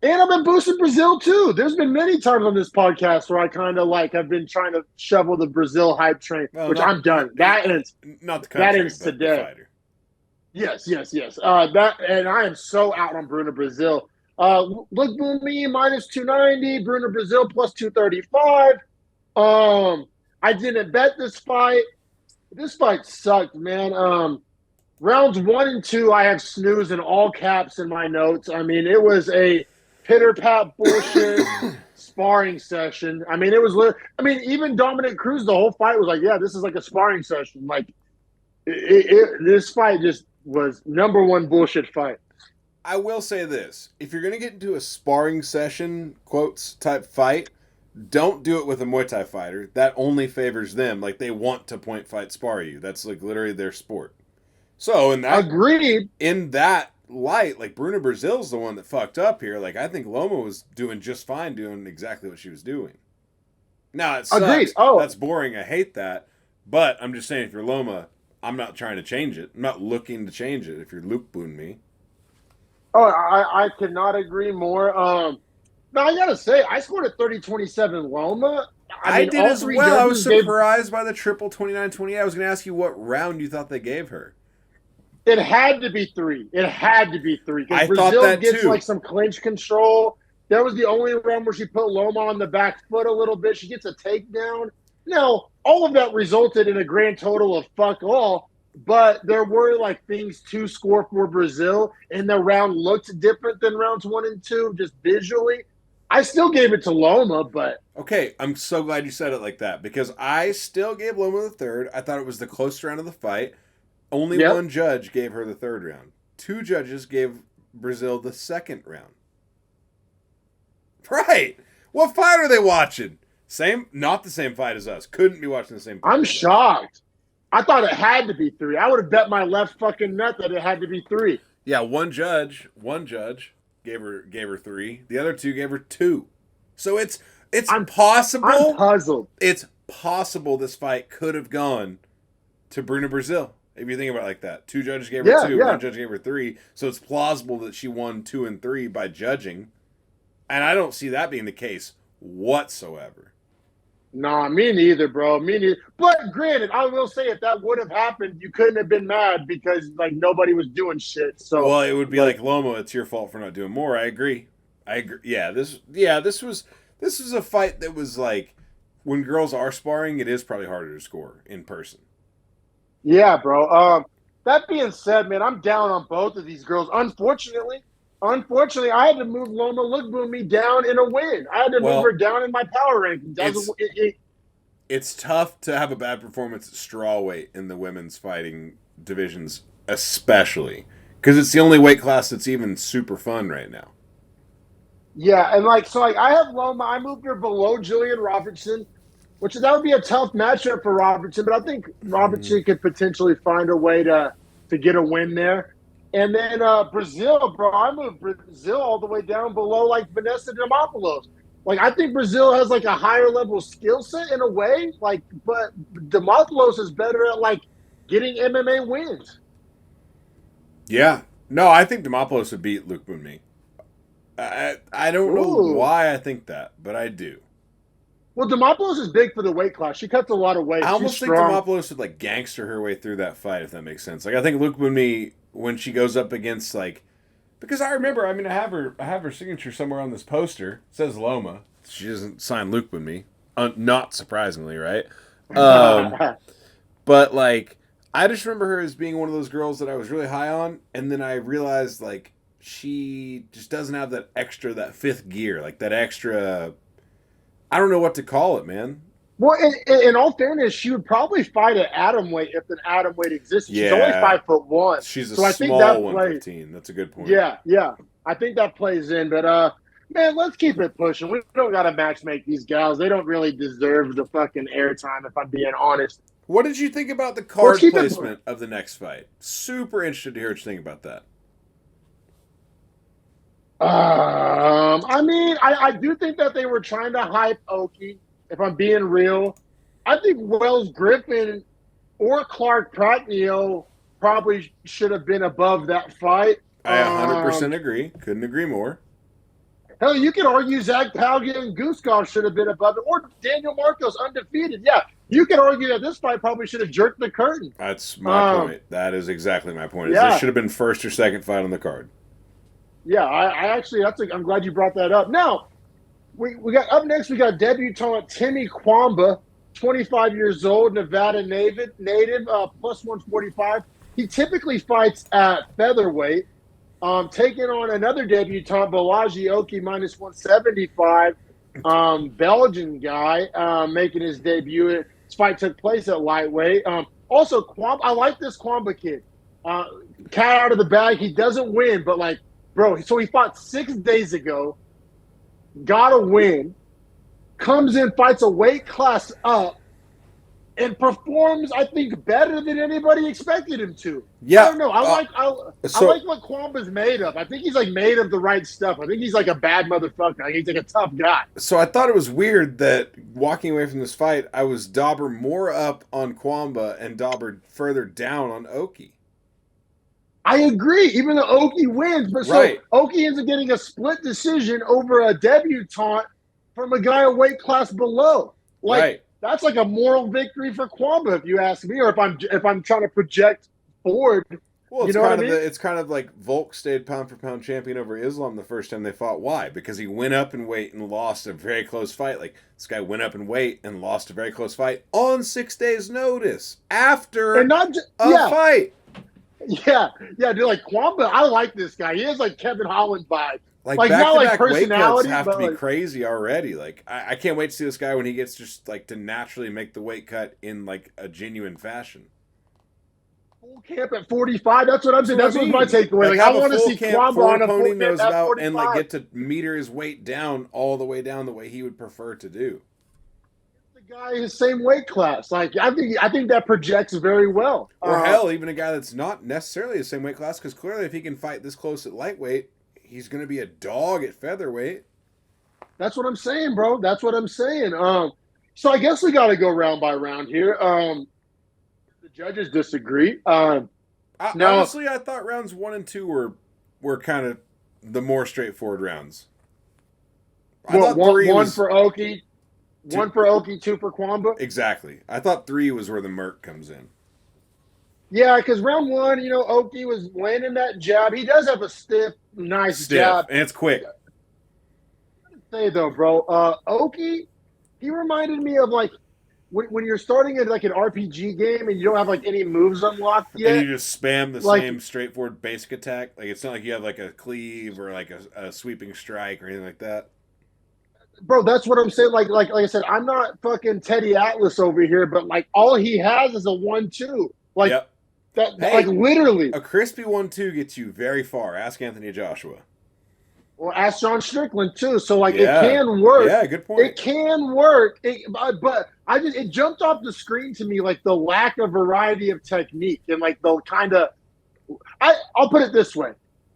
And I've been boosting Brazil too. There's been many times on this podcast where I kind of have been trying to shovel the Brazil hype train, which I'm done. That ends. Not the country, that ends today. The fighter. Yes. And I am so out on Bruno Brazil. Look, Boomy minus 290, Bruno Brazil plus 235. I didn't bet this fight. This fight sucked, man. Rounds 1 and 2, I have snooze in all caps in my notes. I mean, it was a pitter-pat bullshit sparring session. I mean, even Dominic Cruz, the whole fight was like, yeah, this is like a sparring session. Like, this fight just was number one bullshit fight. I will say this: if you're gonna get into a sparring session, quotes type fight, don't do it with a Muay Thai fighter. That only favors them. Like they want to point fight spar you. That's like literally their sport. So Agreed. in that light, like Bruna Brazil's the one that fucked up here. Like I think Loma was doing just fine, doing exactly what she was doing. Now it Agreed. sucks. Oh, That's boring. I hate that. But I'm just saying, if you're Loma, I'm not trying to change it. I'm not looking to change it. If you're Luke Boon me, I cannot agree more. Now I gotta say, I scored a 30-27 Loma. I I mean, did all as three well. I was judges gave surprised by the triple 29-28. I was going to ask you what round you thought they gave her. it had to be three. It had to be three because I thought Brazil that gets too. like some clinch control. That was the only round where she put Loma on the back foot a little bit. She gets a takedown. Now, all of that resulted in a grand total of fuck all, but there were like things to score for Brazil, and the round looked different than rounds 1 and 2, just visually. I still gave it to Loma, but Okay, I'm so glad you said it like that because I still gave Loma the third. I thought it was the closest round of the fight. Only yep. one judge gave her the third round. Two judges gave Brazil the second round. Right. What fight are they watching? Not the same fight as us. Couldn't be watching the same fight. I'm shocked. I thought it had to be three. I would have bet my left fucking nut that it had to be three. Yeah, one judge gave her three. The other two gave her two. So it's possible. I'm puzzled. It's possible this fight could have gone to Bruna Brazil. If you think about it like that. Two judges gave her two, one judge gave her three. So it's plausible that she won 2 and 3 by judging. And I don't see that being the case whatsoever. Nah, me neither, bro. Me neither. But granted, I will say if that would have happened, you couldn't have been mad because like nobody was doing shit. So Well, it would be like Loma, it's your fault for not doing more. I agree. Yeah, this was a fight that was like when girls are sparring, it is probably harder to score in person. yeah, bro. That being said, man, I'm down on both of these girls. Unfortunately, I had to move Loma Lookboonmee down in a win. I had to move her down in my power rankings. It's tough to have a bad performance at strawweight in the women's fighting divisions, especially because it's the only weight class that's even super fun right now. Yeah, and I have Loma. I moved her below Jillian Robertson, which that would be a tough matchup for Robertson, but I think Robertson could potentially find a way to get a win there. And then Brazil, bro, I moved Brazil all the way down below like Vanessa Demopoulos. Like I think Brazil has like a higher level skill set in a way, like, but Demopoulos is better at like getting MMA wins. Yeah, no, I think Demopoulos would beat Luke Boonmee. I don't know Ooh. why I think that, but I do. Well, Demopoulos is big for the weight class. She cuts a lot of weight. I She's almost think strong. Demopoulos would like gangster her way through that fight, if that makes sense. Like I think Luke Boonmee when she goes up against like, because I remember, I mean, I have her signature somewhere on this poster. It says Loma. She doesn't sign Luke Boonmee, not surprisingly, right? But like, I just remember her as being one of those girls that I was really high on, and then I realized like she just doesn't have that fifth gear, like that extra. I don't know what to call it, man. Well, in all fairness, she would probably fight at atom weight if an atom weight existed. She's only Yeah, 5'1", she's a so I think small that 115. That's a good point. Yeah, I think that plays in. But man, let's keep it pushing. We don't got to match make these gals. They don't really deserve the fucking airtime, if I'm being honest. What did you think about the Let's card keep placement of the next fight? Super interested to hear what you think about that. I mean, I do think that they were trying to hype Oki. If I'm being real, I think Wells Griffin or Clark Pratneo probably should have been above that fight. I 100% agree. Couldn't agree more. Hell, you could argue Zach Palgia and Guskov should have been above it, or Daniel Marcos undefeated. Yeah, you could argue that this fight probably should have jerked the curtain. That's my point. That is exactly my point. Yeah. This should have been first or second fight on the card. Yeah, I actually, I'm glad you brought that up. Now, we got up next. We got debutante Timmy Kwamba, 25 years old, Nevada native, plus 145. He typically fights at featherweight. Taking on another debutante, Balaji Oki, minus 175. Belgian guy making his debut. This fight took place at lightweight. Also, I like this Kwamba kid. Uh, cat out of the bag. He doesn't win, but like, bro, so he fought 6 days ago, got a win, comes in, fights a weight class up, and performs, I think, better than anybody expected him to. I Yeah. don't know. I So like what Kwamba's made of. I think he's like made of the right stuff. I think he's like a bad motherfucker. Like, he's like a tough guy. so I thought it was weird that walking away from this fight, I was Dauber more up on Kwamba and Dauber further down on Oki. I agree, even though Oki wins, but so Right. Oki ends up getting a split decision over a debutante from a guy a weight class below. Like Right. that's like a moral victory for Kwamba, if you ask me, or if I'm trying to project forward. Well, You know what I mean? it's kind of like Volk stayed pound for pound champion over Islam the first time they fought. Why? Because he went up in weight and lost a very close fight. Like this guy went up in weight and lost a very close fight on 6 days' notice after And not just, a fight. yeah, dude. Like Kwamba, I like this guy. He has like Kevin Holland vibes. Like Like back not to like back weight cuts personality, have to but be like crazy already. Like I can't wait to see this guy when he gets just like to naturally make the weight cut in like a genuine fashion. full camp at 45. That's what I'm saying. That's That's what I what's mean. my takeaway. Like Like I have a want to full see camp, Kwamba four on a pony full camp nose at about, and like 45. get to meter his weight down all the way down the way he would prefer to do. The guy is same weight class. Like I think that projects very well. Or hell, even a guy that's not necessarily the same weight class, because clearly if he can fight this close at lightweight, he's going to be a dog at featherweight. That's what I'm saying, bro. That's what I'm saying. So I guess we got to go round by round here. The judges disagree. Now, Honestly, I thought rounds 1 and 2 were kind of the more straightforward rounds. I what thought three one was for Oki, two, one for Oki, two for Kwamba. exactly. I thought 3 was where the murk comes in. Yeah, because round one, Oki was landing that jab. He does have a stiff, nice Stiff jab. and it's quick. Say though, bro, Oki, he reminded me of like when you're starting at like an RPG game and you don't have like any moves unlocked And yet. you just spam the Like, same straightforward basic attack. Like it's not like you have like a cleave or like a sweeping strike or anything like that. bro, that's what I'm saying. Like I said, I'm not fucking Teddy Atlas over here, but like all he has is a 1-2. Like Yep. that, Hey, like literally. a crispy 1-2 gets you very far. Ask Anthony Joshua. Well, ask John Strickland too. So like it Yeah. can work. Yeah, good point. It can work. But it jumped off the screen to me like the lack of variety of technique and like the kind of I'll put it this way.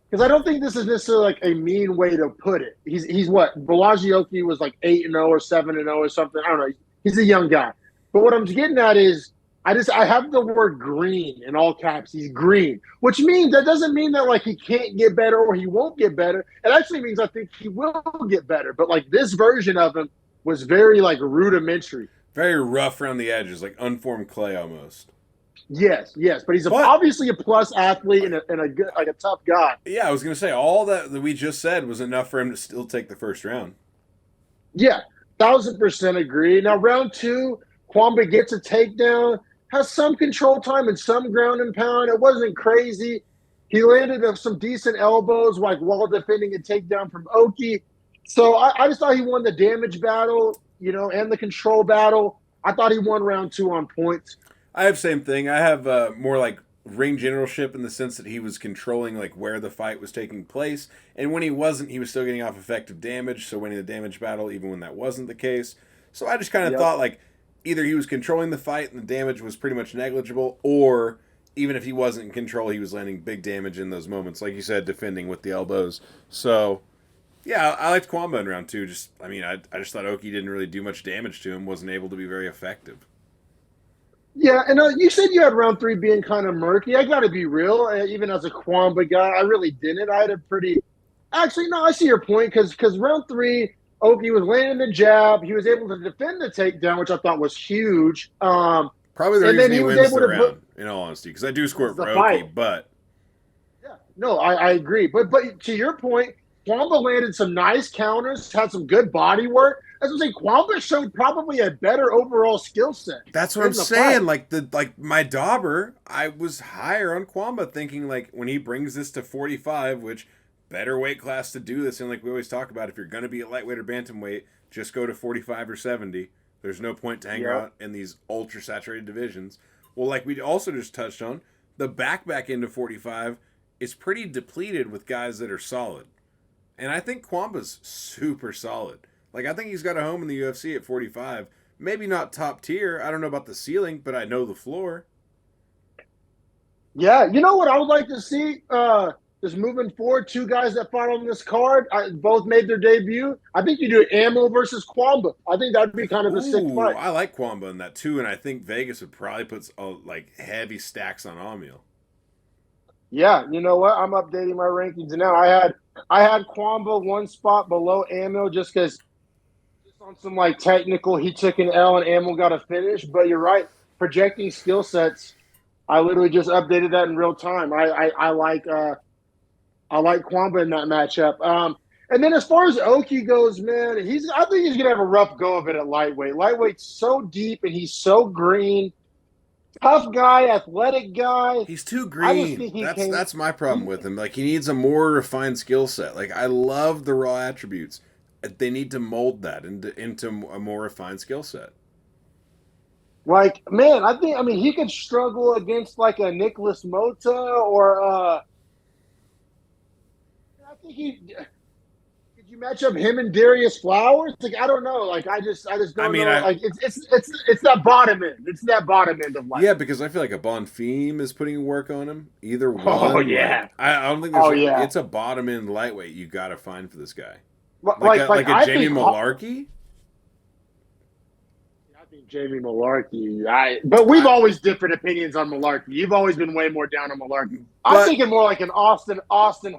Because I don't think this is necessarily like a mean way to put it. He's what? Belagioki was like 8-0 or 7-0 or something. I don't know. He's a young guy. But what I'm getting at is I have the word green in all caps. He's green, which means that doesn't mean that like he can't get better or he won't get better. It actually means I think he will get better. But like this version of him was very like rudimentary. Very rough around the edges, like unformed clay almost. Yes, but he's obviously a plus athlete and a good like a tough guy. Yeah, I was gonna say all that we just said was enough for him to still take the first round. Yeah, 1,000% agree. Now round two, Kwamba gets a takedown, has some control time and some ground and pound. It wasn't crazy. He landed some decent elbows, like while defending a takedown from Oki. So I just thought he won the damage battle, and the control battle. I thought he won round two on points. I have same thing. I have more like ring generalship in the sense that he was controlling like where the fight was taking place, and when he wasn't, he was still getting off effective damage, so winning the damage battle even when that wasn't the case. So I just kind of thought like either he was controlling the fight and the damage was pretty much negligible, or even if he wasn't in control, he was landing big damage in those moments, like you said, defending with the elbows. So yeah, I liked Kwamba in round two. I just thought Oki didn't really do much damage to him, wasn't able to be very effective. Yeah, and you said you had round three being kind of murky. I got to be real. Even as a Kwamba guy, I really didn't. I had a pretty. Actually, no, I see your point because round three, Oki was landing the jab. He was able to defend the takedown, which I thought was huge. Probably the and reason then he was wins able the to round, in all honesty, because I do score the for Oki, fight. but Yeah, no, I agree. But to your point, Kwamba landed some nice counters, had some good body work. As I'm saying, Kwamba showed probably a better overall skill set. that's what I'm saying. Like my dauber, I was higher on Kwamba, thinking like when he brings this to 45, which better weight class to do this, and like we always talk about, if you're gonna be a lightweight or bantamweight, just go to 45 or 70. There's no point to hang out in these ultra saturated divisions. Well, like we also just touched on, the back into 45 is pretty depleted with guys that are solid. And I think Kwamba's super solid. Like, I think he's got a home in the UFC at 45. Maybe not top tier. I don't know about the ceiling, but I know the floor. Yeah, you know what I would like to see? Just moving forward, two guys that fought on this card, both made their debut. I think you do Ammo versus Kwamba. I think that'd be kind of a sick Ooh, fight. I like Kwamba in that too, and I think Vegas would probably put like heavy stacks on Amil. Yeah, you know what? I'm updating my rankings now. I had Kwamba one spot below Ammo just because on some like technical, he took an L and Ammo got a finish. But you're right, projecting skill sets. I literally just updated that in real time. I like Kwamba in that matchup. And then as far as Oki goes, man, I think he's gonna have a rough go of it at lightweight. Lightweight's so deep and he's so green. Tough guy, athletic guy. He's too I just green. think he That's came. that's my problem with him. Like he needs a more refined skill set. Like I love the raw attributes. They need to mold that into a more refined skill set. Like, man, I mean he could struggle against like a Nicholas Mota or I think he could you match up him and Darius Flowers? Like I don't know. Like I just don't know. Like it's that bottom end. It's that bottom end of life. Yeah, because I feel like a Bonfim is putting work on him. Either Oh one. yeah. Like, I don't think it's a bottom end lightweight you got to find for this guy. Like a Jamie Malarkey. I think Jamie Malarkey. But we've always different opinions on Malarkey. You've always been way more down on Malarkey. I'm thinking more like an Austin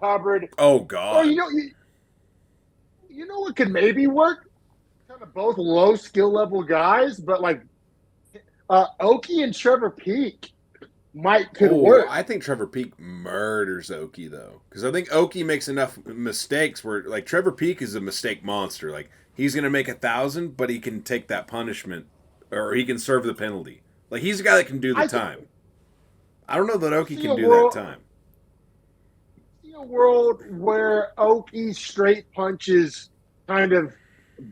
Hubbard. Oh God. Or you know what could maybe work? Kind of both low skill level guys, but like Oki and Trevor Peak could work. I think Trevor Peak murders Oki though, because I think Oki makes enough mistakes where like Trevor Peak is a mistake monster. Like he's gonna make 1,000, but he can take that punishment or he can serve the penalty. Like he's a guy that can do the time. I don't know that Oki can do that time. See a world where Oki straight punches kind of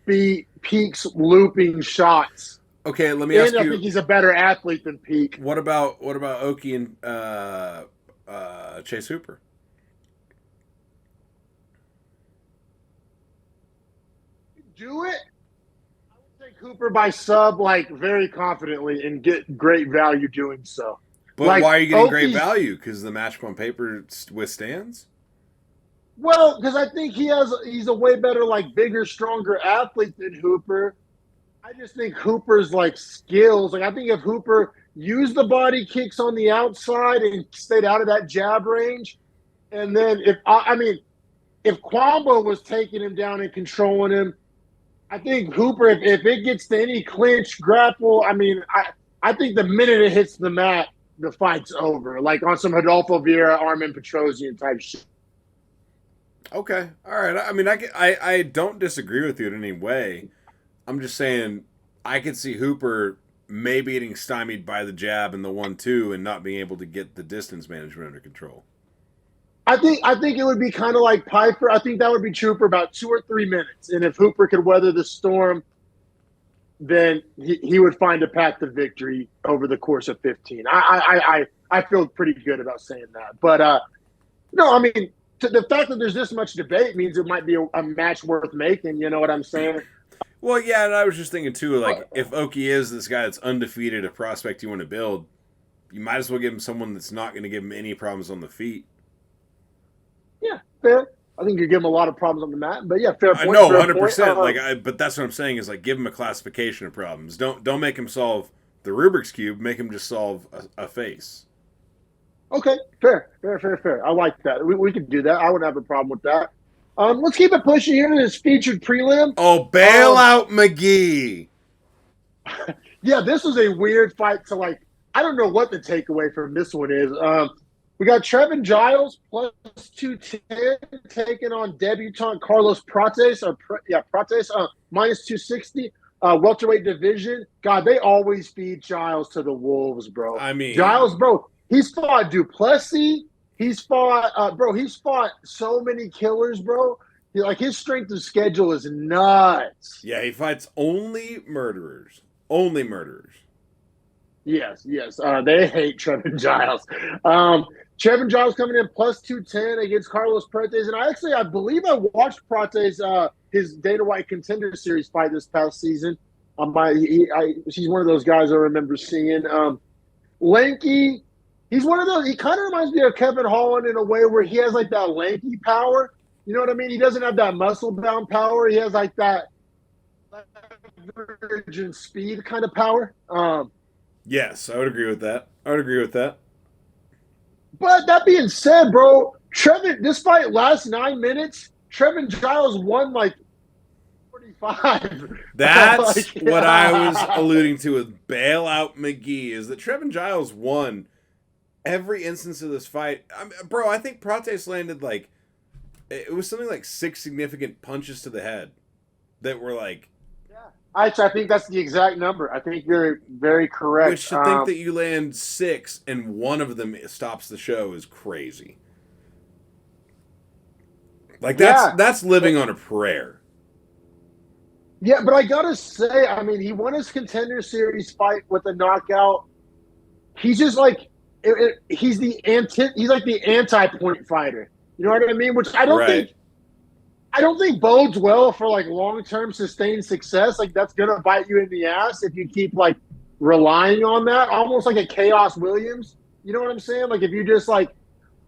beat Peak's looping shots. Okay, let me ask you. I think he's a better athlete than Peak. What about Oki and Chase Hooper? Do it. I would take Hooper by sub like very confidently and get great value doing so. But like, why are you getting great value? Because the matchup on paper withstands. Well, because I think he's a way better, like bigger, stronger athlete than Hooper. I just think Hooper's like skills. Like I think if Hooper used the body kicks on the outside and stayed out of that jab range, and then if Kwamba was taking him down and controlling him, I think Hooper, if it gets to any clinch, grapple, I think the minute it hits the mat, the fight's over. Like on some Rodolfo Vieira, Armin Petrosian type shit. Okay, all right. I mean, I don't disagree with you in any way. I'm just saying I could see Hooper maybe getting stymied by the jab and the 1-2 and not being able to get the distance management under control. I think it would be kind of like Pyfer. I think that would be true for about 2 or 3 minutes. And if Hooper could weather the storm, then he would find a path to victory over the course of 15. I feel pretty good about saying that. But no, I mean, the fact that there's this much debate means it might be a match worth making. You know what I'm saying? Well, yeah, and I was just thinking too, like if Oki is this guy that's undefeated, a prospect you want to build, you might as well give him someone that's not going to give him any problems on the feet. Yeah, fair. I think you give him a lot of problems on the mat, but yeah, fair point. No, 100%. But that's what I'm saying is like give him a classification of problems. Don't make him solve the Rubik's Cube. Make him just solve a face. Okay, fair. I like that. We could do that. I wouldn't have a problem with that. Let's keep it pushing here to this featured prelim. Oh, bail out McGee. Yeah, this was a weird fight to like. I don't know what the takeaway from this one is. We got Trevin Giles plus 210 taking on debutant Carlos Prates. Prates minus 260. Welterweight division. God, they always feed Giles to the wolves, bro. I mean, Giles, bro. He's fought Duplessis. He's fought so many killers, bro. His strength of schedule is nuts. Yeah, he fights only murderers. Only murderers. Yes, yes. They hate Trevin Giles. Um, Trevin Giles coming in plus 210 against Carlos Prates. And I believe I watched Prates his Dana White Contender Series fight this past season. He's one of those guys I remember seeing. Lanky, he's one of those. He kind of reminds me of Kevin Holland in a way where he has like that lanky power. You know what I mean? He doesn't have that muscle bound power. He has like that leverage and speed kind of power. Yes, I would agree with that. I would agree with that. But that being said, bro, this fight lasts 9 minutes. Trevin Giles won like 45. That's Like, what I was alluding to with Bailout McGee, is that Trevin Giles won every instance of this fight. Bro, I think Prates landed like, it was something like 6 significant punches to the head that were like, I think that's the exact number. I think you're very correct. which to think that you land 6 and one of them stops the show is crazy. Like that's living on a prayer. Yeah, but I gotta say, I mean, he won his Contender Series fight with a knockout. He's just like he's like the anti-point fighter. You know what I mean? Which Right. I don't think bodes well for like long-term sustained success. Like that's gonna bite you in the ass if you keep like relying on that. Almost like a Chaos Williams. You know what I'm saying? Like if you just like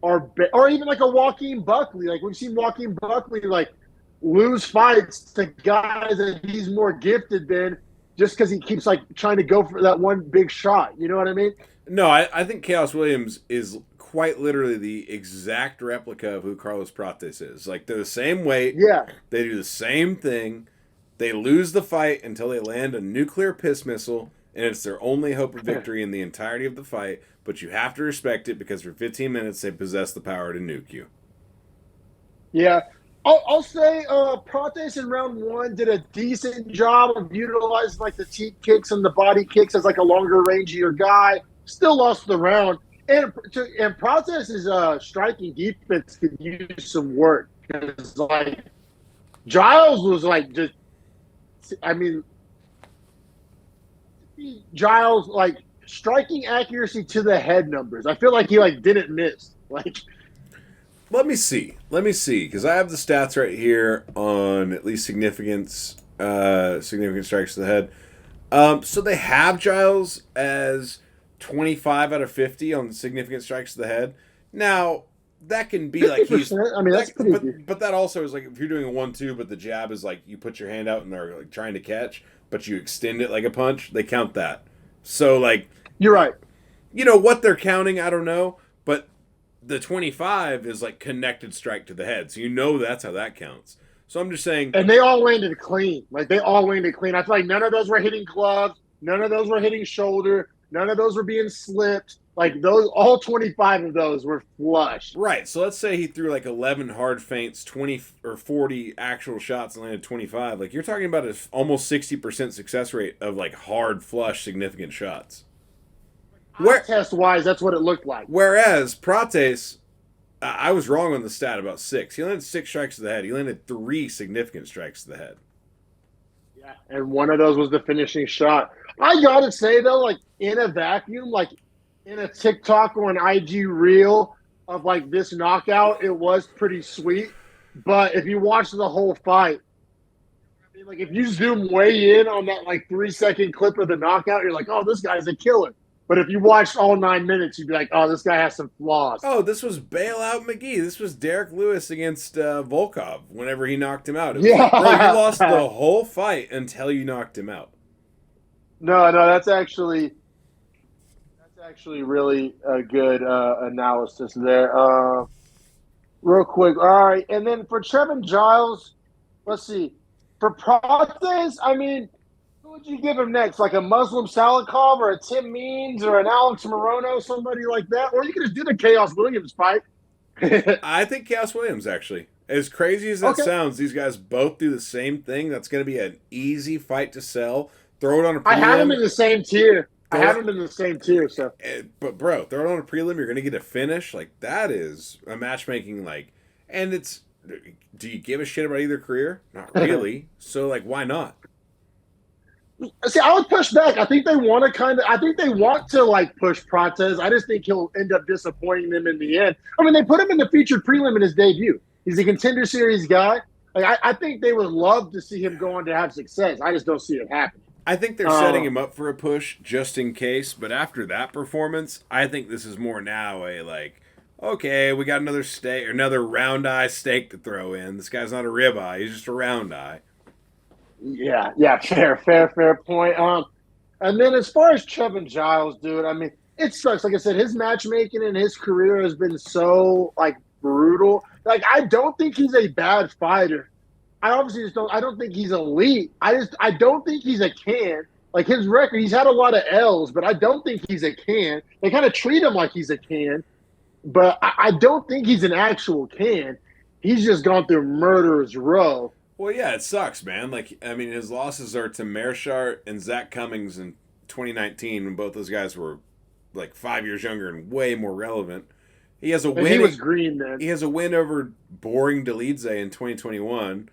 or even like a Joaquin Buckley. Like we've seen Joaquin Buckley like lose fights to guys that he's more gifted than just because he keeps like trying to go for that one big shot. You know what I mean? No, I think Chaos Williams is quite literally the exact replica of who Carlos Prates is. Like they're the same weight. Yeah. They do the same thing. They lose the fight until they land a nuclear piss missile, and it's their only hope of victory in the entirety of the fight. But you have to respect it because for 15 minutes they possess the power to nuke you. Yeah. I'll say Prates in round one did a decent job of utilizing like the teep kicks and the body kicks as like a longer rangier guy. Still lost the round. And Prates' striking defense could use some work because like Giles was like just I mean Giles like striking accuracy to the head numbers. I feel like he like didn't miss. Like Let me see. Let me see, because I have the stats right here on at least significant strikes to the head. So they have Giles as 25 out of 50 on significant strikes to the head. Now that can be like he's. 50%. I mean that's pretty good. But that also is like if you're doing a 1-2, but the jab is like you put your hand out and they're like trying to catch, but you extend it like a punch. They count that. So like, You're right. you know what they're counting, I don't know, but the 25 is like connected strike to the head. So you know that's how that counts. So I'm just saying. And they all landed clean. Like they all landed clean. I feel like none of those were hitting gloves. None of those were hitting shoulder. None of those were being slipped. Like those, all 25 of those were flush. Right. So let's say he threw like 11 hard feints, 20 or 40 actual shots and landed 25. Like you're talking about an almost 60% success rate of like hard flush significant shots. Test wise, that's what it looked like. Whereas Prates, I was wrong on the stat about 6. He landed 6 strikes to the head. He landed 3 significant strikes to the head. Yeah, and one of those was the finishing shot. I gotta say though, like in a vacuum, like in a TikTok or an IG reel of like this knockout, it was pretty sweet. But if you watch the whole fight, I mean, like if you zoom way in on that like 3 second clip of the knockout, you're like, oh, this guy's a killer. But if you watched all 9 minutes, you'd be like, oh, this guy has some flaws. Oh, this was Bailout McGee. This was Derek Lewis against Volkov whenever he knocked him out. It was Yeah. like, bro, you lost the whole fight until you knocked him out. No, that's actually really a good analysis there. Real quick, all right, and then for Trevin Giles, let's see. For Prates, I mean, who would you give him next? Like a Muslim Salikov or a Tim Means or an Alex Morono, somebody like that? Or you could just do the Chaos Williams fight. I think Chaos Williams, actually. As crazy as that sounds, these guys both do the same thing. That's going to be an easy fight to sell. Throw it on a prelim. I have him in the same tier. So. But, bro, throw it on a prelim. You're going to get a finish. Like, that is a matchmaking, like... And it's... Do you give a shit about either career? Not really. So, like, why not? See, I would push back. I think they want to I think they want to like push Prates. I just think he'll end up disappointing them in the end. I mean, they put him in the featured prelim in his debut. He's a contender series guy. Like, I think they would love to see him go on to have success. I just don't see it happening. I think they're setting him up for a push just in case, but after that performance, I think this is more now a like, okay, we got another steak, another round eye steak to throw in. This guy's not a rib eye; he's just a round eye. Yeah, fair point. And then as far as Trevin Giles, dude, I mean, it sucks. Like I said, his matchmaking in his career has been so like brutal. Like, I don't think he's a bad fighter. I obviously just don't. I don't think he's elite. I don't think he's a can. Like his record, he's had a lot of L's, but I don't think he's a can. They kind of treat him like he's a can, but I don't think he's an actual can. He's just gone through murderer's row. Well, yeah, it sucks, man. Like, I mean, his losses are to Mearshart and Zach Cummings in 2019, when both those guys were like 5 years younger and way more relevant. He has a And win. he was green then. He has a win over Boring Delidze in 2021.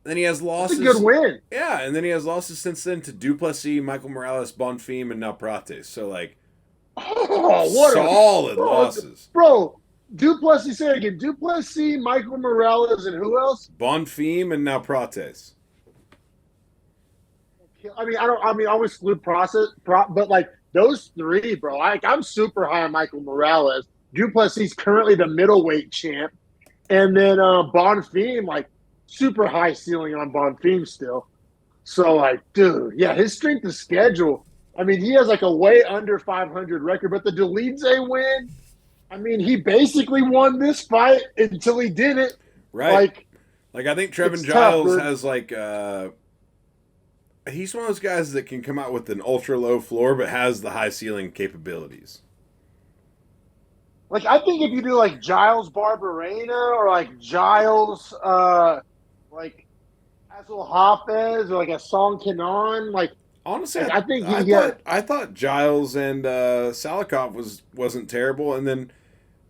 Then he has That's losses. a good win. Yeah, and then he has losses since then to Duplessis, Michael Morales, Bonfim, and now Prates. So, like, Oh, what solid losses. Bro, Duplessis, say it again. Duplessis, Michael Morales, and who else? Bonfim and now Prates. I always exclude but like those three, bro. I'm super high on Michael Morales. Duplessis currently the middleweight champ. And then Bonfim, like super high ceiling on Bonfim still. So like, dude, yeah, his strength of schedule. I mean, he has like a way under 500 record, but the Delidze win, I mean, he basically won this fight until he did it. Right. Like I think Trevin Giles tough, has like he's one of those guys that can come out with an ultra low floor but has the high ceiling capabilities. Like, I think if you do like Giles Barberena or like Giles like Hazel Hafez or like a Song Kanon, like honestly, I think I thought Giles and Salikov wasn't terrible, and then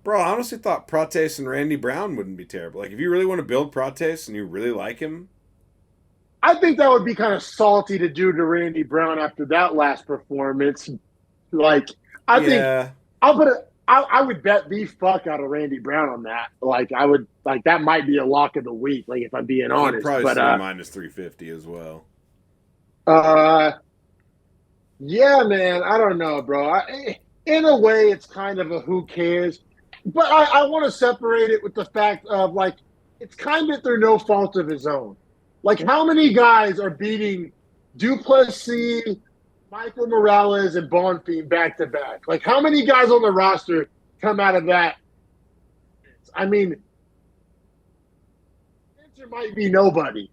bro, I honestly thought Prates and Randy Brown wouldn't be terrible. Like if you really want to build Prates and you really like him, I think that would be kind of salty to do to Randy Brown after that last performance. Like, I think I'll put it. I would bet the fuck out of Randy Brown on that. Like, I would like that might be a lock of the week. Like, if I'm being honest, probably but minus 350 as well. Yeah, man, I don't know, bro. In a way, it's kind of a who cares, but I want to separate it with the fact of like it's kind of through no fault of his own. Like, how many guys are beating Duplessis, Michael Morales, and Bonfim back to back? Like, how many guys on the roster come out of that? I mean, the answer might be nobody.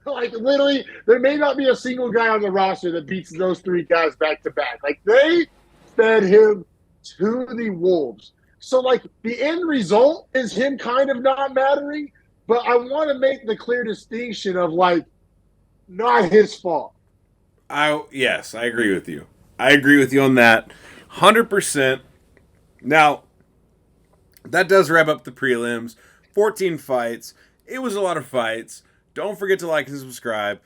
Like, literally, there may not be a single guy on the roster that beats those three guys back to back. Like, they fed him to the wolves. So, like, the end result is him kind of not mattering. But I want to make the clear distinction of, like, not his fault. Yes, I agree with you. I agree with you on that 100%. Now, that does wrap up the prelims. 14 fights. It was a lot of fights. Don't forget to like and subscribe.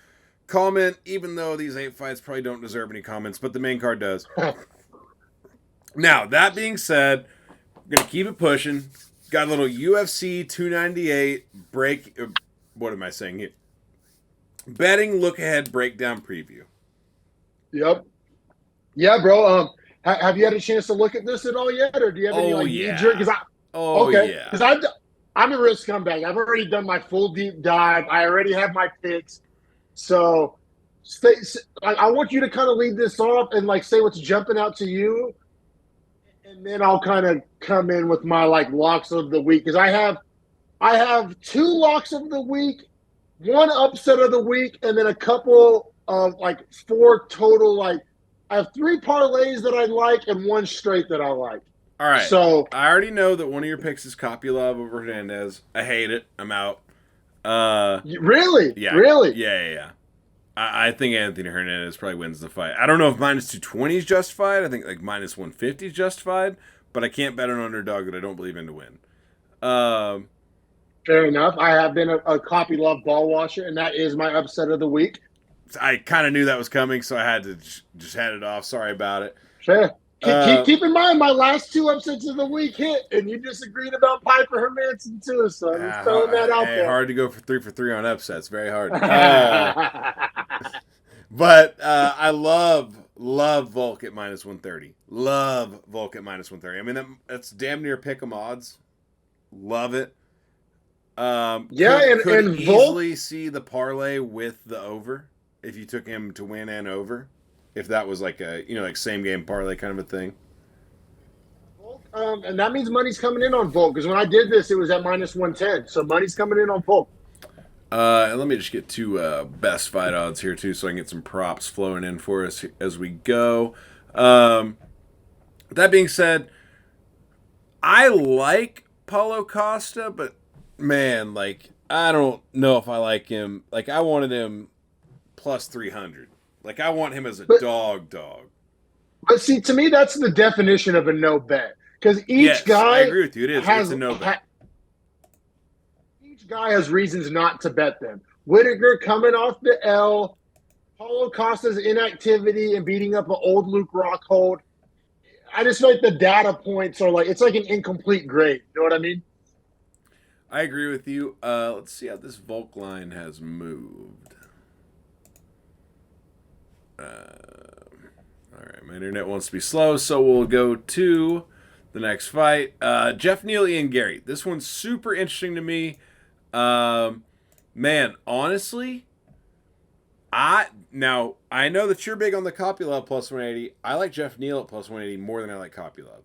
Comment, even though these 8 fights probably don't deserve any comments, but the main card does. Now, that being said, we're going to keep it pushing. Got a little UFC 298 break. What am I saying here? Betting look ahead breakdown preview. Yep. Yeah, bro. Have you had a chance to look at this at all yet, or do you have any knee-jerk? Because I'm a real scumbag. I've already done my full deep dive. I already have my picks. So I want you to kind of lead this off and like say what's jumping out to you, and then I'll kind of come in with my like locks of the week, because I have 2 locks of the week, 1 upset of the week, and then a couple of like 4 total. Like, I have 3 parlays that I like and 1 straight that I like. All right. So I already know that one of your picks is Kopylov over Hernandez. I hate it. I'm out. Really? Yeah. Really? Yeah. I think Anthony Hernandez probably wins the fight. I don't know if minus 220 is justified. I think like minus 150 is justified, but I can't bet an underdog that I don't believe in to win. Fair enough. I have been a Kopylov ball washer, and that is my upset of the week. I kind of knew that was coming, so I had to just head it off. Sorry about it. Sure. Uh, Keep in mind, my last two upsets of the week hit, and you disagreed about Pyfer Hermansson too. So I'm just throwing that out hey, there. hard to go for three on upsets. Very hard. But I love Volk at -130. Love Volk at -130. I mean, that's damn near pick 'em odds. Love it. Yeah, Could and Volk, easily see the parlay with the over if you took him to win and over. If that was like a like same game parlay kind of a thing. and that means money's coming in on Volk because when I did this, it was at -110. So money's coming in on Volk. And let me just get two best fight odds here too, so I can get some props flowing in for us as we go. That being said, I like Paulo Costa, but man, like I don't know if I like him. Like I wanted him +300. Like I want him as a But dog. but see, to me, that's the definition of a no bet because each Yes, I guy agree with you. It is. It's has a no bet. each guy has reasons not to bet them. Whitaker coming off the L, Paulo Costa's inactivity and beating up an old Luke Rockhold. I just feel like the data points are like it's like an incomplete grade. You know what I mean? I agree with you. Let's see how this Volk line has moved. All right, my internet wants to be slow, so we'll go to the next fight. Jeff Neal, Ian Gary. This one's super interesting to me. Man, honestly, I know that you're big on the Kopylov +180. I like Jeff Neal at +180 more than I like Kopylov.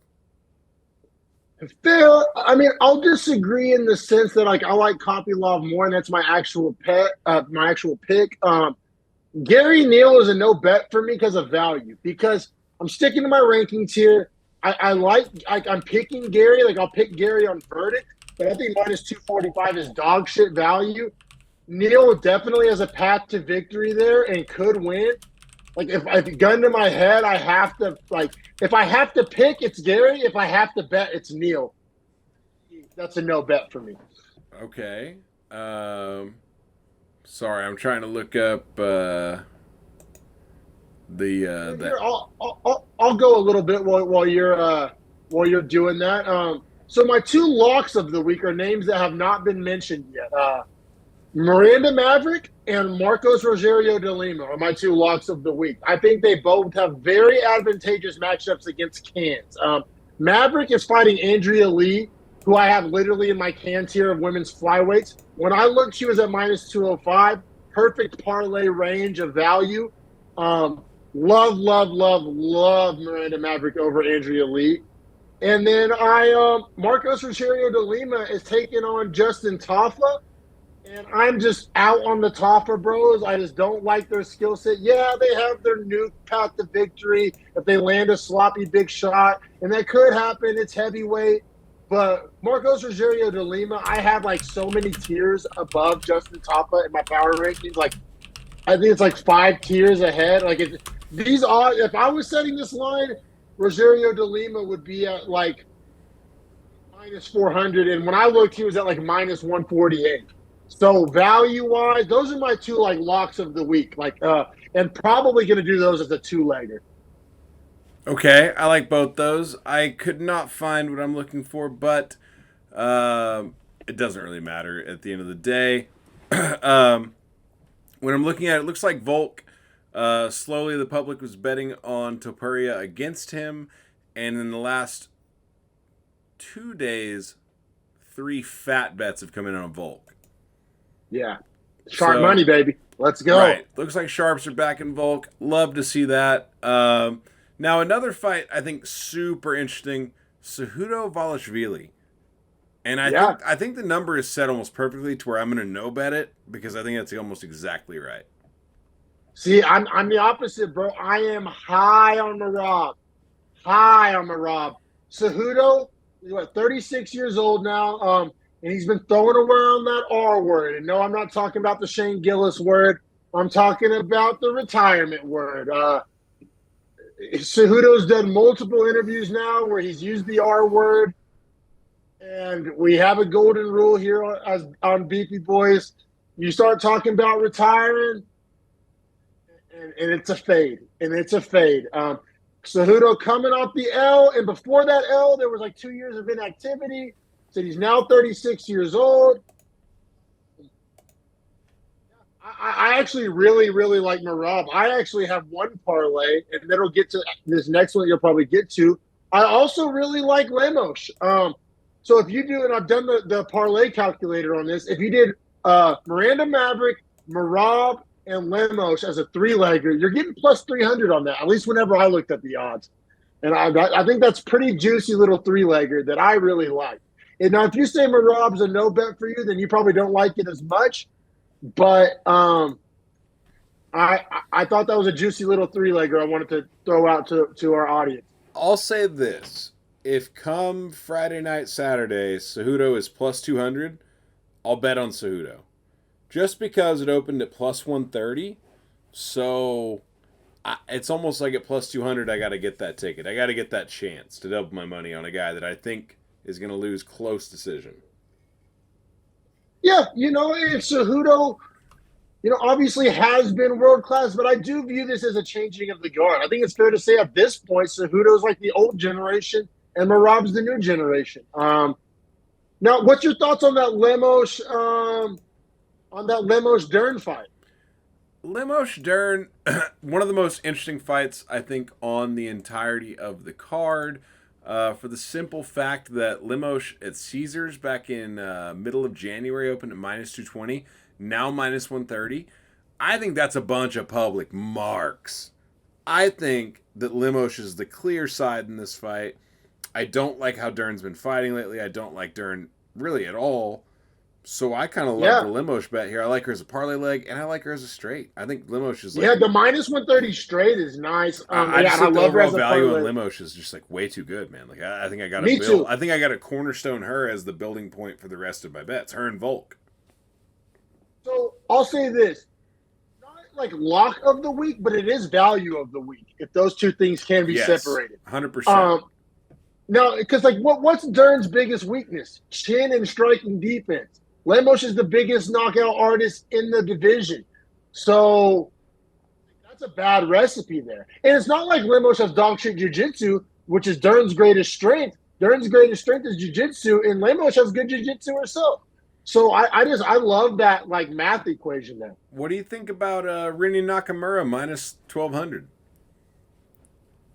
Phil, I mean, I'll disagree in the sense that like I like Kopylov more, and that's my actual my actual pick. Gary Neal is a no bet for me because of value. Because I'm sticking to my rankings here. I'm picking Gary. Like I'll pick Gary on verdict, but I think -245 is dog shit value. Neal definitely has a path to victory there and could win. Like if gun to my head, I have to if I have to pick, it's Gary. If I have to bet, it's Neal. That's a no bet for me. Okay. Sorry, I'm trying to look up the Here, I'll go a little bit while you're doing that. So my two locks of the week are names that have not been mentioned yet. Miranda Maverick and Marcos Rogerio de Lima are my two locks of the week. I think they both have very advantageous matchups against cans. Maverick is fighting Andrea Lee, who I have literally in my can tier of women's flyweights. When I looked, she was at -205. Perfect parlay range of value. Love Miranda Maverick over Andrea Lee. And then Marcos Rogerio de Lima is taking on Justin Taffa. And I'm just out on the Taffa bros. I just don't like their skill set. Yeah, they have their nuke path to victory if they land a sloppy big shot. And that could happen. It's heavyweight. But Marcos Rogerio de Lima, I have like so many tiers above Justin Taffa in my power rankings. Like, I think it's like 5 tiers ahead. Like, if I was setting this line, Rogerio de Lima would be at like -400. And when I looked, he was at like -148. So value-wise, those are my two like locks of the week. And probably going to do those as a 2-legger. Okay, I like both those. I could not find what I'm looking for, but it doesn't really matter at the end of the day. When I'm looking at it, it looks like Volk, slowly the public was betting on Topuria against him, and in the last 2 days, 3 fat bets have come in on Volk. Yeah. Sharp money, baby. Let's go. Right. Looks like sharps are back in Volk. Love to see that. Now, another fight I think super interesting, Cejudo Valashvili. And I think the number is set almost perfectly to where I'm going to no bet it because I think that's almost exactly right. See, I'm the opposite, bro. I am high on Marab. High on Marab. Cejudo, he's 36 years old now, and he's been throwing around that R word. And no, I'm not talking about the Shane Gillis word. I'm talking about the retirement word. Cejudo's done multiple interviews now where he's used the R word. And we have a golden rule here on Beefy Boys. You start talking about retiring, and it's a fade. And it's a fade. Cejudo coming off the L, and before that L, there was like 2 years of inactivity. So he's now 36 years old. I actually really, really like Marab. I actually have one parlay, and then we'll get to this next one you'll probably get to. I also really like Lemos. So if you do, and I've done the parlay calculator on this, if you did Miranda Maverick, Marab, and Lemos as a three-legger, you're getting plus 300 on that, at least whenever I looked at the odds. And I think that's pretty juicy little three-legger that I really like. And now if you say Marab's a no bet for you, then you probably don't like it as much. But I thought that was a juicy little three-legger I wanted to throw out to our audience. I'll say this. If come Friday night, Saturday, Cejudo is plus 200, I'll bet on Cejudo. Just because it opened at plus 130, so it's almost like at plus 200, I got to get that ticket. I got to get that chance to double my money on a guy that I think is going to lose close decision. Yeah, if Cejudo, obviously has been world class, but I do view this as a changing of the guard. I think it's fair to say at this point, Cejudo's like the old generation and Marab's the new generation. Now, what's your thoughts on that Lemos Dern fight? Lemos Dern, one of the most interesting fights I think on the entirety of the card. For the simple fact that Lemos at Caesars back in middle of January opened at minus 220, now minus 130. I think that's a bunch of public marks. I think that Lemos is the clear side in this fight. I don't like how Dern's been fighting lately. I don't like Dern really at all. So I kind of love the Lemos bet here. I like her as a parlay leg, and I like her as a straight. I think Lemos is the minus 130 straight is nice. I just think the overall value on Lemos is just like way too good, man. Like I think I got to build. I think I got to cornerstone her as the building point for the rest of my bets. Her and Volk. So I'll say this: not like lock of the week, but it is value of the week. If those two things can be separated, 100%. Now, because what's Dern's biggest weakness? Chin and striking defense. Lemos is the biggest knockout artist in the division. So that's a bad recipe there. And it's not like Lemos has dog shit jiu-jitsu, which is Dern's greatest strength. Dern's greatest strength is jiu-jitsu, and Lemos has good jiu-jitsu herself. So I love that math equation there. What do you think about Rini Nakamura minus 1,200?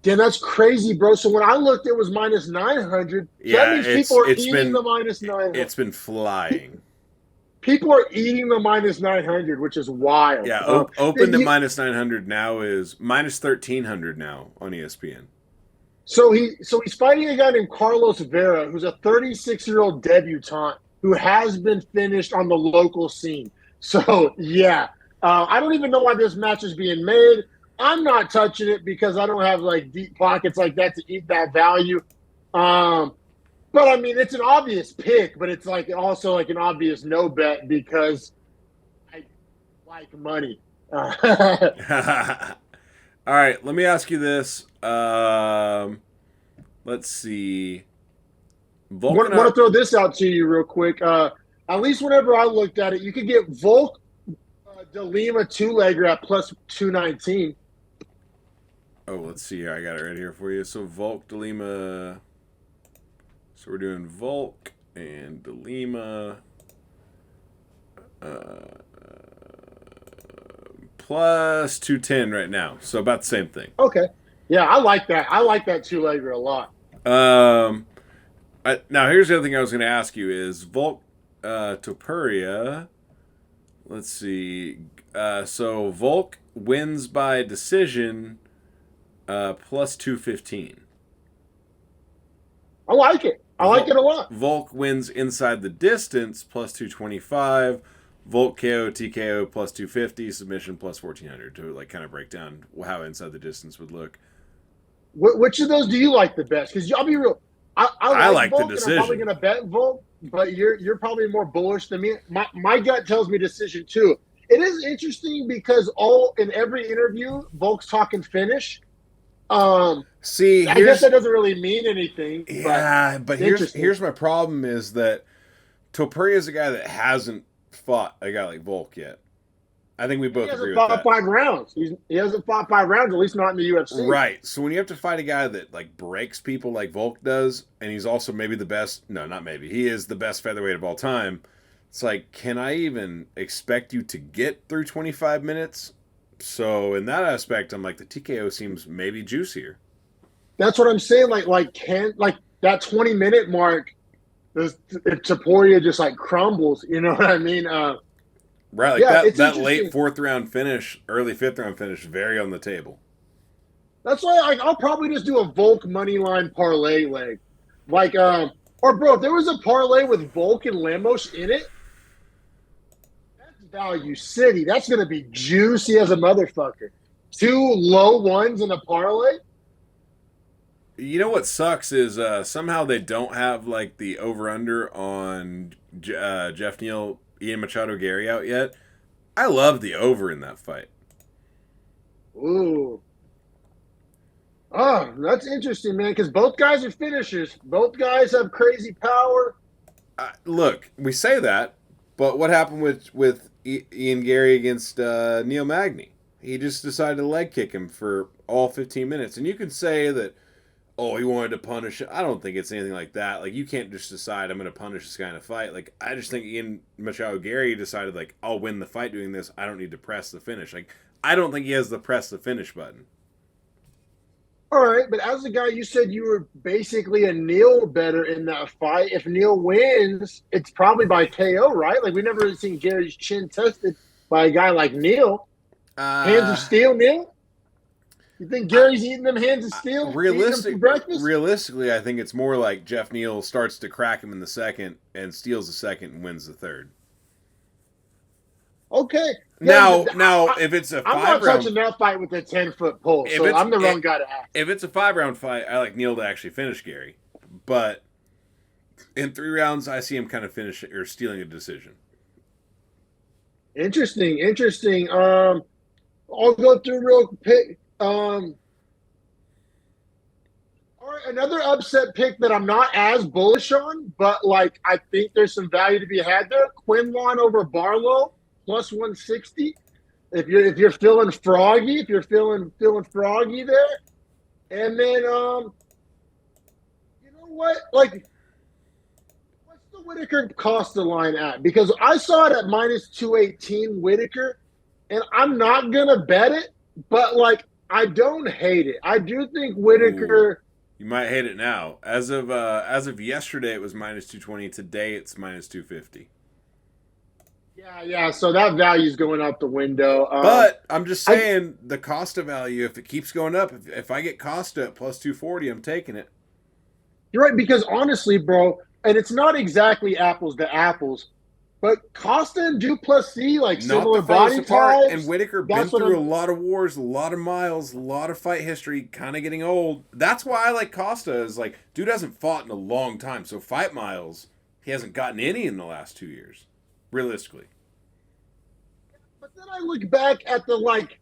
Damn, that's crazy, bro. So when I looked, it was minus 900. Yeah, that means people are eating the minus 900. It's been flying. People are eating the minus 900, which is wild. Yeah, open to minus 900 now is minus 1,300 now on ESPN. So he's fighting a guy named Carlos Vera, who's a 36-year-old debutante who has been finished on the local scene. So, yeah. I don't even know why this match is being made. I'm not touching it because I don't have deep pockets like that to eat that value. But I mean, it's an obvious pick, but it's also an obvious no bet because I like money. All right, let me ask you this. Let's see. I want to throw this out to you real quick. At least whenever I looked at it, you could get Volk De Lima two-legger at plus 219. Oh, let's see here. I got it right here for you. So Volk De Lima. So we're doing Volk and De Lima. Plus 210 right now. So about the same thing. Okay. Yeah, I like that. I like that two-legger a lot. Now here's the other thing I was going to ask you is Volk Topuria. Let's see. So Volk wins by decision plus 215. I like it. I like it a lot. Volk wins inside the distance plus 225. Volk KO TKO plus 250. Submission plus 1,400 to kind of break down how inside the distance would look. Which of those do you like the best? Because I'll be real. I like Volk, the decision. I'm probably going to bet Volk, but you're probably more bullish than me. My gut tells me decision too. It is interesting because in every interview, Volk's talking finish. See, I guess that doesn't really mean anything. Yeah, but here's my problem is that Topuria is a guy that hasn't fought a guy like Volk yet. I think we And he both agree hasn't with fought that. 5 rounds. He hasn't fought 5 rounds, at least not in the UFC. Right. So when you have to fight a guy that like breaks people like Volk does, and he's also maybe the best, no, not maybe, he is the best featherweight of all time. It's like, can I even expect you to get through 25 minutes? So in that aspect, I'm like, the TKO seems maybe juicier. That's what I'm saying. Like that 20-minute mark, if Taporia just like crumbles, you know what I mean? Right, like Yeah, that it's that late interesting. fourth round finish, early fifth round finish, very on the table. That's why I'll probably just do a Volk money line parlay leg, like or bro, if there was a parlay with Volk and Lemos in it, that's value city. That's gonna be juicy as a motherfucker. Two low ones in a parlay. You know what sucks is somehow they don't have like the over under on Jeff Neal, Ian Machado, Gary out yet. I love the over in that fight. Ooh, oh, that's interesting, man. Because both guys are finishers. Both guys have crazy power. Look, we say that, but what happened with Ian Gary against Neil Magny? He just decided to leg kick him for all 15 minutes, and you can say that. Oh, he wanted to punish it. I don't think it's anything like that. Like, you can't just decide I'm going to punish this guy in a fight. Like, I just think Ian Machado Gary decided, like, I'll win the fight doing this. I don't need to press the finish. Like, I don't think he has the press the finish button. All right, but as a guy, you said you were basically a Neil better in that fight. If Neil wins, it's probably by KO, right? Like we never really seen Gary's chin tested by a guy like Neil. Hands of Uh, steel, Neil. You think Gary's eating them hands of steel, eating them for breakfast? realistically, I think it's more like Jeff Neal starts to crack him in the second and steals the second and wins the third. Okay. Yeah, Now, if it's a I'm not five round, touching that fight with a 10-foot pole, if so it's I'm the wrong guy to ask. if it's a 5 round fight, I like Neal to actually finish Gary, but in 3 rounds, I see him kind of finish or stealing a decision. Interesting, interesting. I'll go through real quick. All right, another upset pick that I'm not as bullish on, but like I think there's some value to be had there. Quinlan over Barlow plus 160. If you're feeling froggy, if you're feeling froggy there, and then you know what? Like, what's the Whitaker Costa line at? Because I saw it at minus 218 Whitaker, and I'm not gonna bet it, but like I don't hate it. I do think Ooh, Whitaker. you might hate it now. As of yesterday, it was minus 220. Today, it's minus 250. Yeah, yeah. So that value is going out the window. But I'm just I saying the Costa value. If it keeps going up, if I get Costa at plus 240, I'm taking it. You're right because honestly, bro, and it's not exactly apples to apples, but Costa and Duplessis like Not similar the furthest body apart. And types. Whitaker been That's what through I'm. a lot of wars, a lot of miles, a lot of fight history, kind of getting old. That's why I like Costa. Is like, dude hasn't fought in a long time. So fight miles, he hasn't gotten any in the last 2 years, realistically. But then I look back at the like,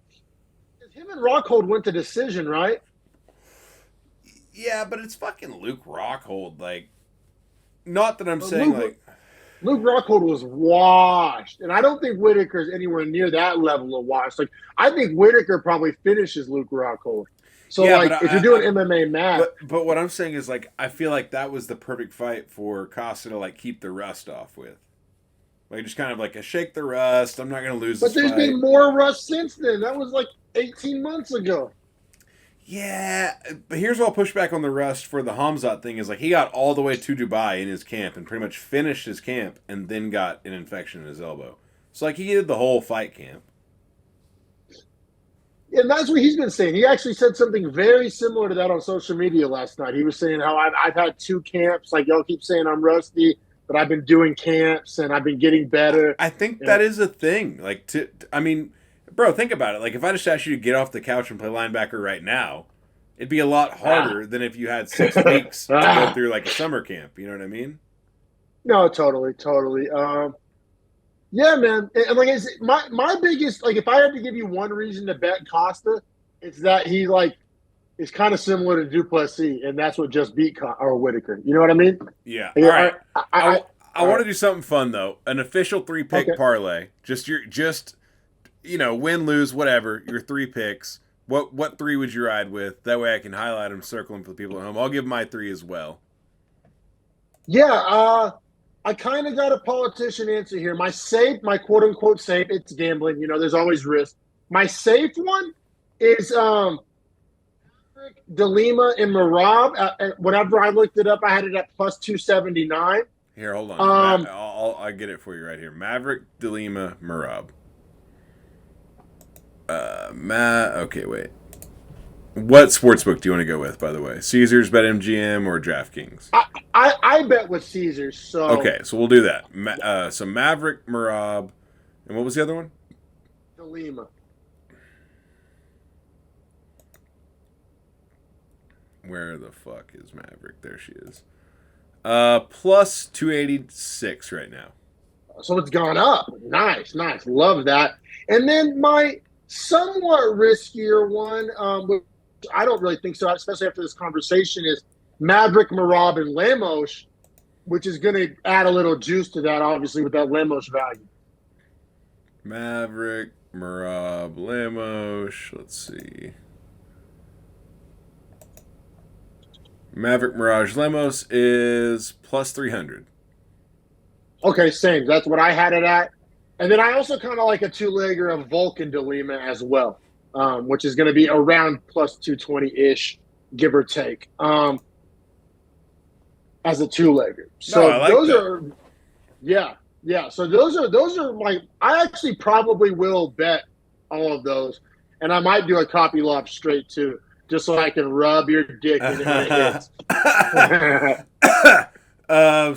him and Rockhold went to decision, right? Yeah, but it's fucking Luke Rockhold. Like, not that I'm But saying Luke like, Luke Rockhold was washed, and I don't think Whitaker's anywhere near that level of washed. Like I think Whitaker probably finishes Luke Rockhold. So yeah, but like, if you're doing MMA math, but what I'm saying is like, I feel like that was the perfect fight for Costa to like keep the rust off with. Like just kind of like a shake the rust. I'm not gonna lose but this there's fight. been more rust since then. That was like 18 months ago. Yeah, but here's what I'll push back on the rust for the Hamzat thing is like he got all the way to Dubai in his camp and pretty much finished his camp and then got an infection in his elbow. So like he did the whole fight camp. And that's what he's been saying. He actually said something very similar to that on social media last night. He was saying how I've had 2 camps. Like, y'all keep saying I'm rusty, but I've been doing camps and I've been getting better. I think And that is a thing. Like I mean, bro, think about it. Like if I just asked you to get off the couch and play linebacker right now, it'd be a lot harder than if you had 6 weeks to go through like a summer camp. You know what I mean? No, totally, totally. Yeah, man. And like my biggest, like, if I had to give you one reason to bet Costa, it's that he like is kind of similar to Duplessis, and that's what just beat or Whitaker. You know what I mean? Yeah. All Yeah. right. I All want to right. do something fun though. An official 3 pick Okay. parlay. Just win, lose, whatever, your 3 picks. What 3 would you ride with? That way I can highlight them, circle them for the people at home. I'll give my 3 as well. Yeah, I kind of got a politician answer here. My quote unquote safe, it's gambling. There's always risk. My safe one is DeLima and Merab. Whenever I looked it up, I had it at plus 279. Here, hold on. I'll get it for you right here. Maverick, DeLima, Merab. Okay, wait. What sportsbook do you want to go with, by the way? Caesars, BetMGM, or DraftKings? I bet with Caesars. So okay, so we'll do that. So Maverick, Merab, and what was the other one? DeLima. Where the fuck is Maverick? There she is. Plus 286 right now. So it's gone up. Nice. Love that. And then my somewhat riskier one, which I don't really think so, especially after this conversation, is Maverick, Merab, and Lemos, which is going to add a little juice to that, obviously, with that Lemos value. Maverick, Merab, Lemos. Let's see. Maverick, Mirage, Lemos is plus 300. Okay, same. That's what I had it at. And then I also kind of like a 2-legger of Vulcan DeLima as well, which is going to be around plus 220-ish, give or take, as a 2-legger. So I like those that. are, yeah. So those are my. I actually probably will bet all of those, and I might do a copy lob straight too, just so I can rub your dick in it when it hits.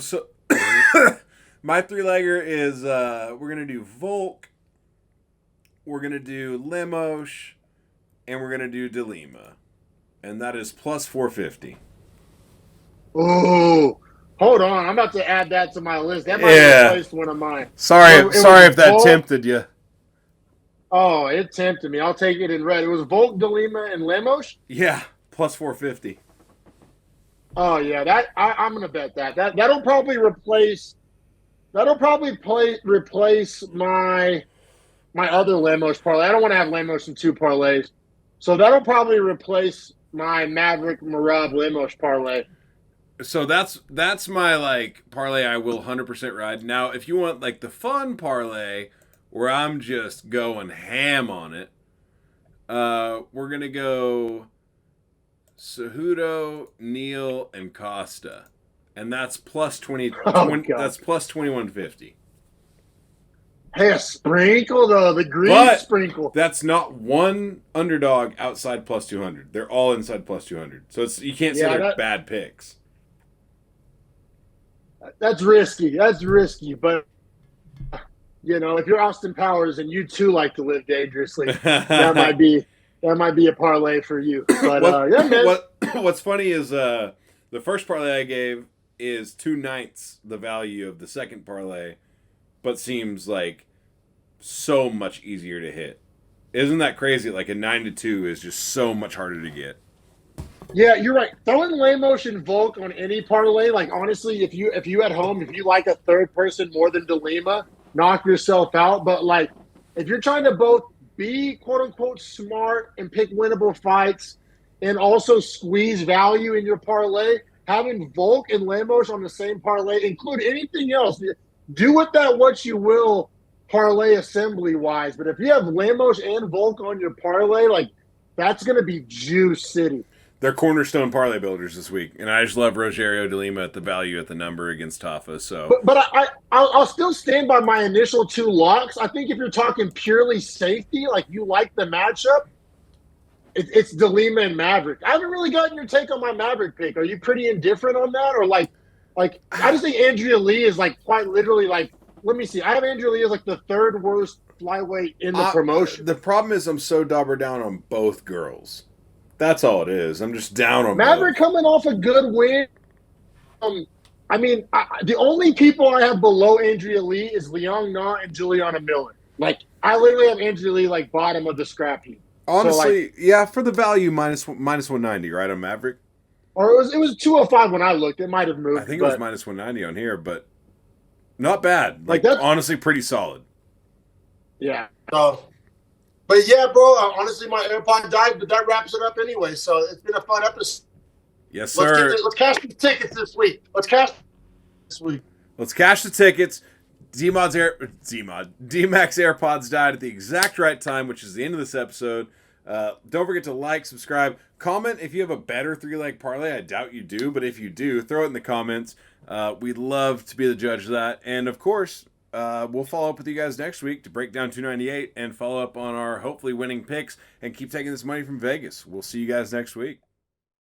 So my 3-legger is we're gonna do Volk, we're gonna do Lemos, and we're gonna do DeLima, and that is plus 450. Ooh, hold on! I'm about to add that to my list. That might replace one of mine. Sorry if that tempted you. Oh, it tempted me. I'll take it in red. It was Volk, DeLima, and Lemos? Yeah, plus 450. Oh, yeah. I'm going to bet that. That'll probably replace my other Lemos parlay. I don't want to have Lemos in 2 parlays. So that'll probably replace my Maverick, Merab, Lemos parlay. So that's my parlay I will 100% ride. Now, if you want the fun parlay where I'm just going ham on it, we're going to go Cejudo, Neal, and Costa. And that's plus 20, that's plus 2150. Hey, a sprinkle though, the green sprinkle. That's not one underdog outside plus 200. They're all inside plus 200. So you can't say they're bad picks. That's risky. But if you're Austin Powers and you too like to live dangerously, that might be a parlay for you. But yeah, man. What's funny is the first parlay I gave is 2/9 the value of the second parlay, but seems like so much easier to hit. Isn't that crazy? A 9-2 is just so much harder to get. Yeah, you're right. Throwing Lemos and Volk on any parlay, honestly, if you at home, if you like a third person more than DeLima, knock yourself out. But if you're trying to both be quote unquote smart and pick winnable fights and also squeeze value in your parlay, having Volk and Lemos on the same parlay, include anything else. Do with that what you will parlay assembly wise. But if you have Lemos and Volk on your parlay, that's gonna be juice city. They're cornerstone parlay builders this week, and I just love Rogerio DeLima at the value at the number against Tafa. So, but I'll still stand by my initial 2 locks. I think if you're talking purely safety, you like the matchup, it's DeLima and Maverick. I haven't really gotten your take on my Maverick pick. Are you pretty indifferent on that, or I just think Andrea Lee is quite literally let me see. I have Andrea Lee as the 3rd worst flyweight in the promotion. The problem is I'm so dauber down on both girls. That's all it is. I'm just down on Maverick both. coming off a good win. The only people I have below Andrea Lee is Liang Na and Juliana Miller. I literally have Andrea Lee bottom of the scrap heap. Honestly, yeah, for the value minus 190, right, on Maverick? Or it was 205 when I looked. It might have moved. I think it was minus 190 on here, but not bad. Honestly, pretty solid. Yeah. But yeah, bro, honestly, my AirPod died, but that wraps it up anyway. So it's been a fun episode. Yes, Let's sir. let's cash the tickets this week. Let's cash this week. Let's cash the tickets. D-Max AirPods died at the exact right time, which is the end of this episode. Don't forget to like, subscribe, comment if you have a better three-leg parlay. I doubt you do, but if you do, throw it in the comments. We'd love to be the judge of that. And, of course, we'll follow up with you guys next week to break down 298 and follow up on our hopefully winning picks and keep taking this money from Vegas. We'll see you guys next week.